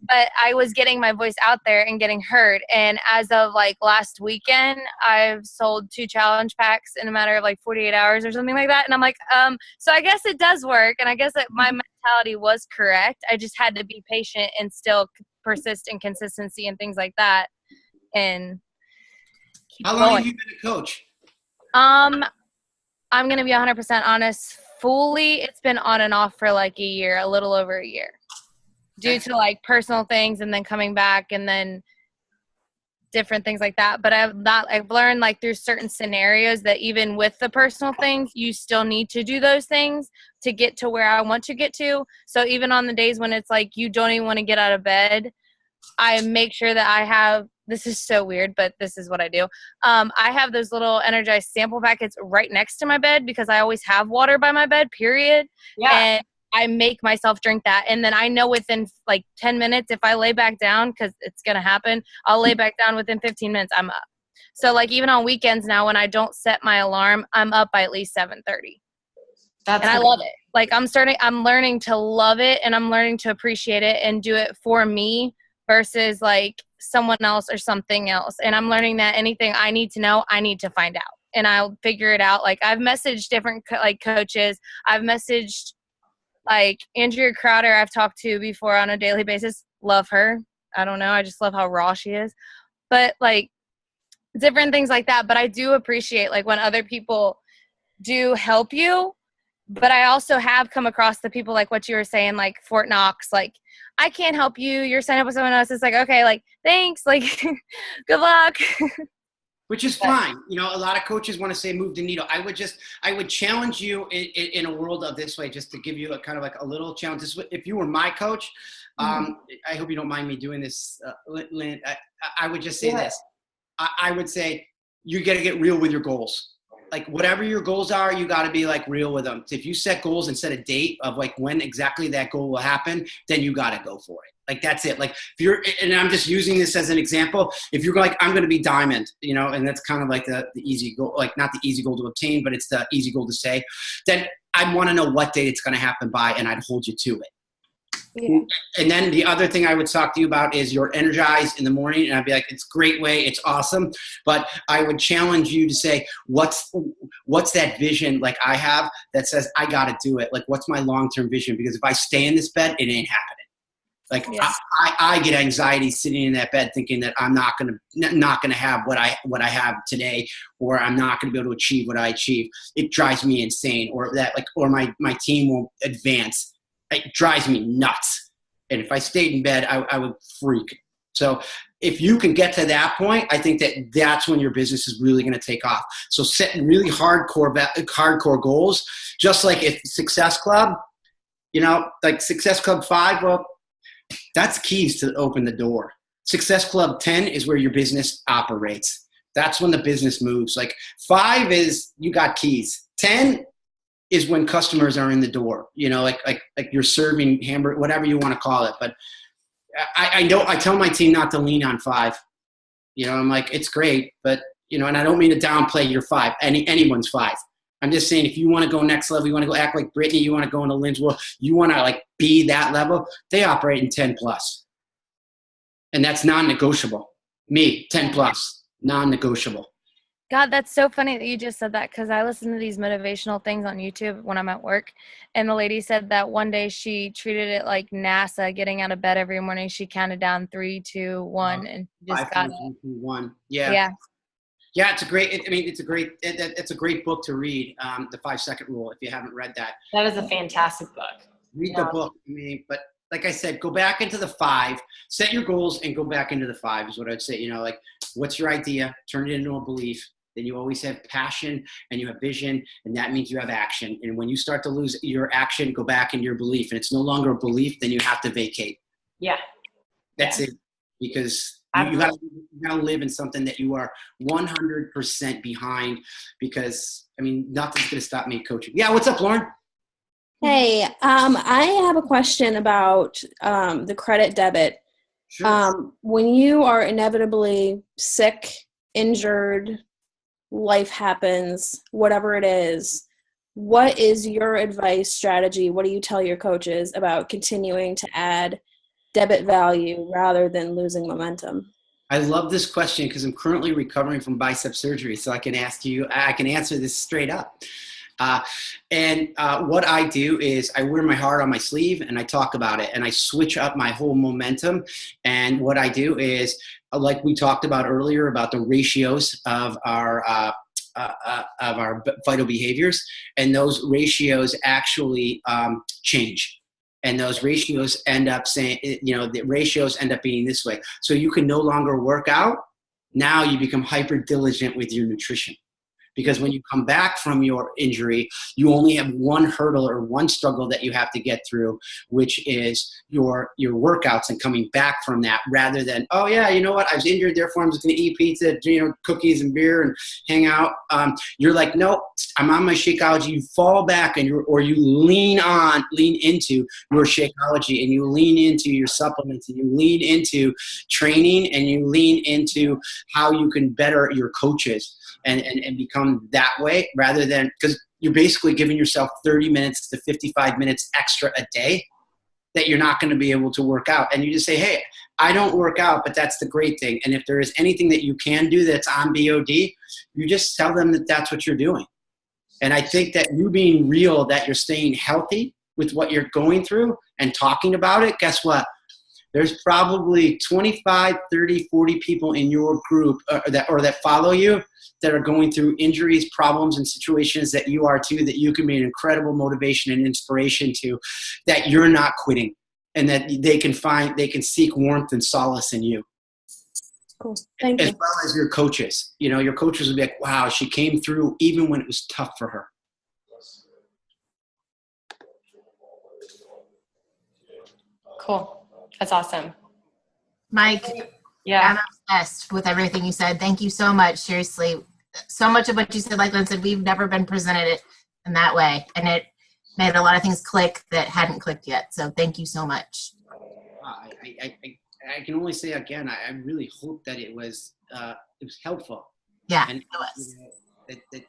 but I was getting my voice out there and getting heard. And as of like last weekend, I've sold 2 challenge packs in a matter of like 48 hours or something like that. And I'm like, so I guess it does work. And I guess that my mentality was correct. I just had to be patient and still persist in consistency and things like that. And keep How long going. have you been a coach? I'm going to be 100% honest. Fully, it's been on and off for like a year, a little over a year. Due to like personal things and then coming back and then different things like that. But I've learned like through certain scenarios that even with the personal things, you still need to do those things to get to where I want to get to. So even on the days when it's like you don't even want to get out of bed, I make sure that I have, this is so weird, but this is what I do. I have those little energized sample packets right next to my bed because I always have water by my bed, period. Yeah. And I make myself drink that. And then I know within like 10 minutes, if I lay back down, because it's going to happen, I'll lay back down within 15 minutes, I'm up. So like even on weekends now, when I don't set my alarm, I'm up by at least 7:30. And I love it. Like I'm learning to love it, and I'm learning to appreciate it and do it for me versus like someone else or something else. And I'm learning that anything I need to know, I need to find out, and I'll figure it out. Like I've messaged different like coaches. I've messaged like Andrea Crowder, I've talked to before on a daily basis. Love her. I don't know. I just love how raw she is. But like different things like that. But I do appreciate like when other people do help you. But I also have come across the people like what you were saying, like Fort Knox, like, I can't help you. You're signing up with someone else. It's like, okay, like, thanks. Like, good luck. Which is fine. You know, a lot of coaches want to say move the needle. I would challenge you in a world of this way, just to give you a kind of like a little challenge. If you were my coach, I hope you don't mind me doing this, Lynn. I would just say this. I would say you got to get real with your goals. Like whatever your goals are, you got to be like real with them. If you set goals and set a date of like when exactly that goal will happen, then you got to go for it. Like that's it. Like if you're, and I'm just using this as an example. If you're like, I'm going to be diamond, you know, and that's kind of like the easy goal, like not the easy goal to obtain, but it's the easy goal to say, then I'd want to know what date it's going to happen by, and I'd hold you to it. Yeah. And then the other thing I would talk to you about is you're energized in the morning, and I'd be like, it's a great way, it's awesome. But I would challenge you to say, what's that vision like I have that says I got to do it? Like, what's my long-term vision? Because if I stay in this bed, it ain't happening. Like yes. I get anxiety sitting in that bed thinking that I'm not gonna have what I have today, or I'm not gonna be able to achieve what I achieve. It drives me insane, or my team won't advance. It drives me nuts. And if I stayed in bed, I would freak. So if you can get to that point, I think that's when your business is really going to take off. So set really hardcore goals, just like if Success Club, you know, like Success Club 5, well, that's keys to open the door. Success Club 10 is where your business operates. That's when the business moves. Like 5 is you got keys. 10 is when customers are in the door, you know, like you're serving hamburger, whatever you want to call it. But I tell my team not to lean on 5. You know, I'm like, it's great, but you know, and I don't mean to downplay your 5, anyone's 5. I'm just saying, if you want to go next level, you want to go act like Brittany, you want to go into Lynn's world, you want to like be that level, they operate in 10 plus. And that's non-negotiable. Me, 10 plus. non-negotiable. God, that's so funny that you just said that, because I listen to these motivational things on YouTube when I'm at work, and the lady said that one day she treated it like NASA, getting out of bed every morning. She counted down 3, 2, 1, and just 5, got 4, it. 3, 2, 1. Yeah. Yeah. Yeah, it's a great. It's a great book to read. The 5-second rule. If you haven't read that, That is a fantastic book. read the book. I mean, but like I said, go back into the 5. Set your goals and go back into the 5 is what I'd say. You know, like, what's your idea? Turn it into a belief. Then you always have passion and you have vision, and that means you have action. And when you start to lose your action, go back into your belief, and it's no longer a belief. Then you have to vacate. Yeah. That's it, because you got to live in something that you are 100% behind, because, I mean, nothing's going to stop me coaching. Yeah, what's up, Lauren? Hey, I have a question about the credit debit. Sure. When you are inevitably sick, injured, life happens, whatever it is, what is your advice, strategy? What do you tell your coaches about continuing to add debit value rather than losing momentum? I love this question because I'm currently recovering from bicep surgery, so I can answer this straight up. What I do is I wear my heart on my sleeve and I talk about it, and I switch up my whole momentum. And what I do is, like we talked about earlier, about the ratios of our vital behaviors, and those ratios actually change. And those ratios end up being this way. So you can no longer work out. Now you become hyper diligent with your nutrition. Because when you come back from your injury, you only have one hurdle or one struggle that you have to get through, which is your workouts and coming back from that, rather than, oh yeah, you know what, I was injured, therefore I'm just going to eat pizza, cookies and beer and hang out. You're like, nope, I'm on my Shakeology. You fall back and you lean into your Shakeology, and you lean into your supplements, and you lean into training, and you lean into how you can better your coaches. And become that way, rather than, because you're basically giving yourself 30 minutes to 55 minutes extra a day that you're not going to be able to work out. And you just say, hey, I don't work out, but that's the great thing. And if there is anything that you can do that's on BOD, you just tell them that that's what you're doing. And I think that you being real, that you're staying healthy with what you're going through and talking about it, guess what? There's probably 25, 30, 40 people in your group that follow you that are going through injuries, problems, and situations that you are too, that you can be an incredible motivation and inspiration to, that you're not quitting, and that they can seek warmth and solace in you. Cool. Thank you. As well as your coaches. Your coaches will be like, wow, she came through even when it was tough for her. Cool. That's awesome. Mike, Yeah. I'm obsessed with everything you said. Thank you so much. Seriously. So much of what you said, like Lynn said, we've never been presented it in that way. And it made a lot of things click that hadn't clicked yet. So thank you so much. I can only say again, I really hope that it was helpful. Yeah, and it was. That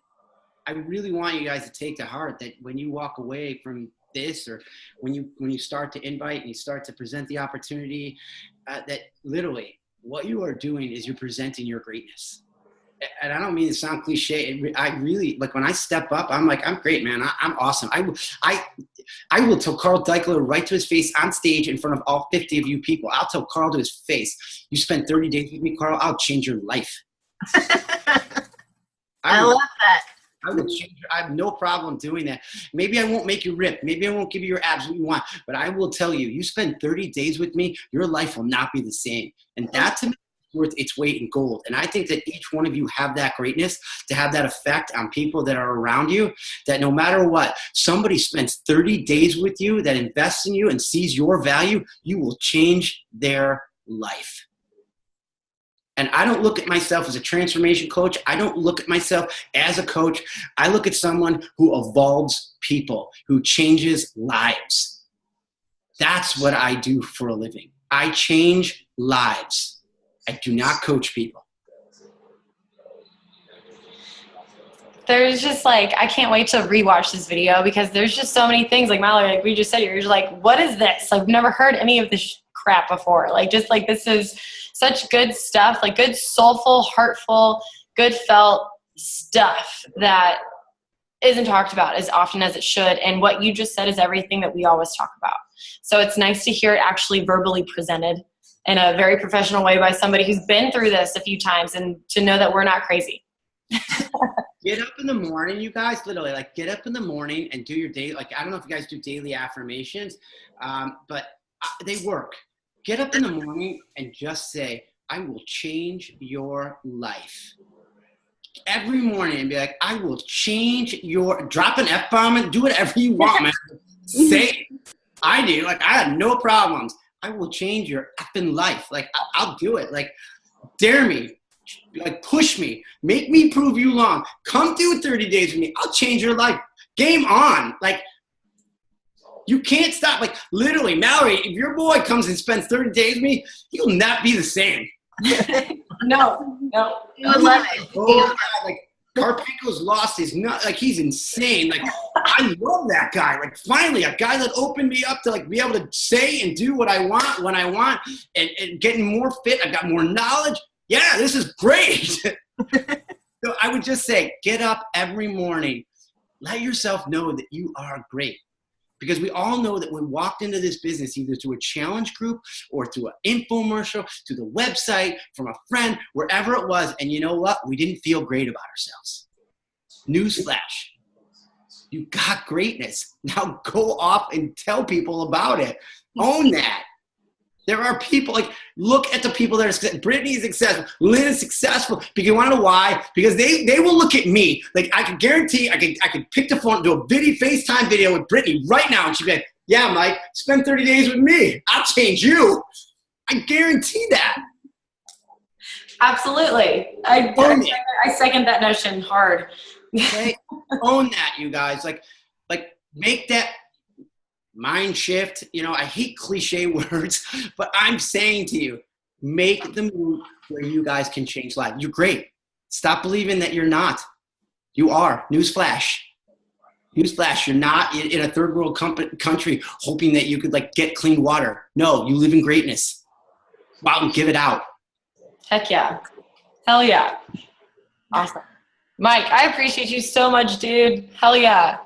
I really want you guys to take to heart that when you walk away from this, or when you start to invite and you start to present the opportunity, that literally what you are doing is you're presenting your greatness. And I don't mean to sound cliche. I really, like, when I step up, I'm like, I'm great, man. I'm awesome. I will tell Carl Deichler right to his face on stage in front of all 50 of you people. I'll tell Carl to his face, you spent 30 days with me, Carl, I'll change your life. I love that. I will change. I have no problem doing that. Maybe I won't make you rip. Maybe I won't give you your abs what you want. But I will tell you, you spend 30 days with me, your life will not be the same. And that, to me, worth its weight in gold. And I think that each one of you have that greatness to have that effect on people that are around you, that no matter what, somebody spends 30 days with you, that invests in you and sees your value, you will change their life. And I don't look at myself as a transformation coach. I don't look at myself as a coach. I look at someone who evolves people, who changes lives. That's what I do for a living. I change lives. I do not coach people. There's just like, I can't wait to rewatch this video because there's just so many things, like Mallory, like we just said, you're just like, what is this? I've never heard any of this crap before. Like, just like, this is such good stuff, like good, soulful, heartful, good felt stuff that isn't talked about as often as it should. And what you just said is everything that we always talk about. So it's nice to hear it actually verbally presented in a very professional way by somebody who's been through this a few times, and to know that we're not crazy. Get up in the morning, you guys, literally, like, get up in the morning and do your day. Like, I don't know if you guys do daily affirmations, but they work. Get up in the morning and just say, I will change your life. Every morning, and be like, I will change your, drop an F-bomb and do whatever you want, man. Say it. I do. Like, I have no problems. I will change your effing life. Like, I'll do it. Like, dare me. Like, push me. Make me prove you wrong. Come do 30 days with me. I'll change your life. Game on. Like, you can't stop. Like, literally, Mallory, if your boy comes and spends 30 days with me, he'll not be the same. No. You would love it. Oh, God, like, Karpenko's lost his nut. Like, he's insane. Like, I love that guy. Like, finally, a guy that opened me up to, like, be able to say and do what I want when I want, and getting more fit. I've got more knowledge. Yeah, this is great. So I would just say, get up every morning. Let yourself know that you are great. Because we all know that we walked into this business either through a challenge group or through an infomercial, to the website, from a friend, wherever it was. And you know what? We didn't feel great about ourselves. Newsflash. You got greatness. Now go off and tell people about it. Own that. There are people, like, look at the people that are successful. Brittany is successful. Lynn is successful. Because you want to know why? Because they will look at me. Like, I can guarantee I could pick the phone, do a FaceTime video with Brittany right now, and she'd be like, yeah, Mike, spend 30 days with me. I'll change you. I guarantee that. Absolutely. I second that notion hard. Okay? Own that, you guys. Like, make that mind shift. You know, I hate cliche words, but I'm saying to you, make the move where you guys can change lives. You're great. Stop believing that you're not. You are. Newsflash. Newsflash. You're not in a third world country hoping that you could, like, get clean water. No, you live in greatness. Go out and give it out. Heck yeah. Hell yeah. Awesome. Mike, I appreciate you so much, dude. Hell yeah.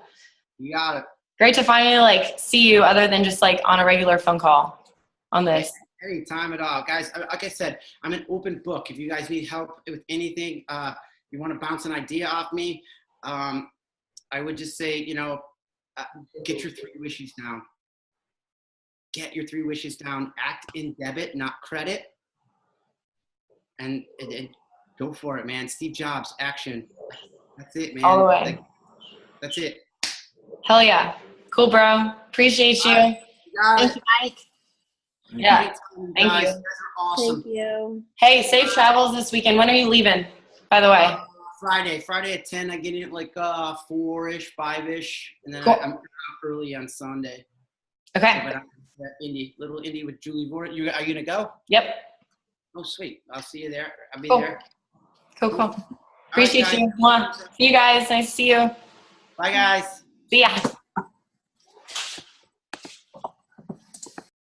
You got it. Great to finally, like, see you other than just, like, on a regular phone call on this. Anytime at all. Guys, like I said, I'm an open book. If you guys need help with anything, you want to bounce an idea off me, I would just say, you know, get your 3 wishes down. Get your 3 wishes down. Act in debit, not credit. And go for it, man. Steve Jobs, action. That's it, man. All the way. Like, that's it. Hell yeah. Cool, bro. Appreciate you. Thank you, Mike. Yeah. Thank you. You guys are awesome. Thank you. Hey, safe travels this weekend. When are you leaving, by the way? Friday at 10. I get in at like 4-ish, 5-ish, and then Cool. I'm out early on Sunday. Okay. But I'm at little Indy with Julie Vort. Are you gonna go? Yep. Oh, sweet. I'll see you there. I'll be Cool. there. Cool. Appreciate guys. you. Mwah. See you guys. Nice to see you. Bye, guys. See ya.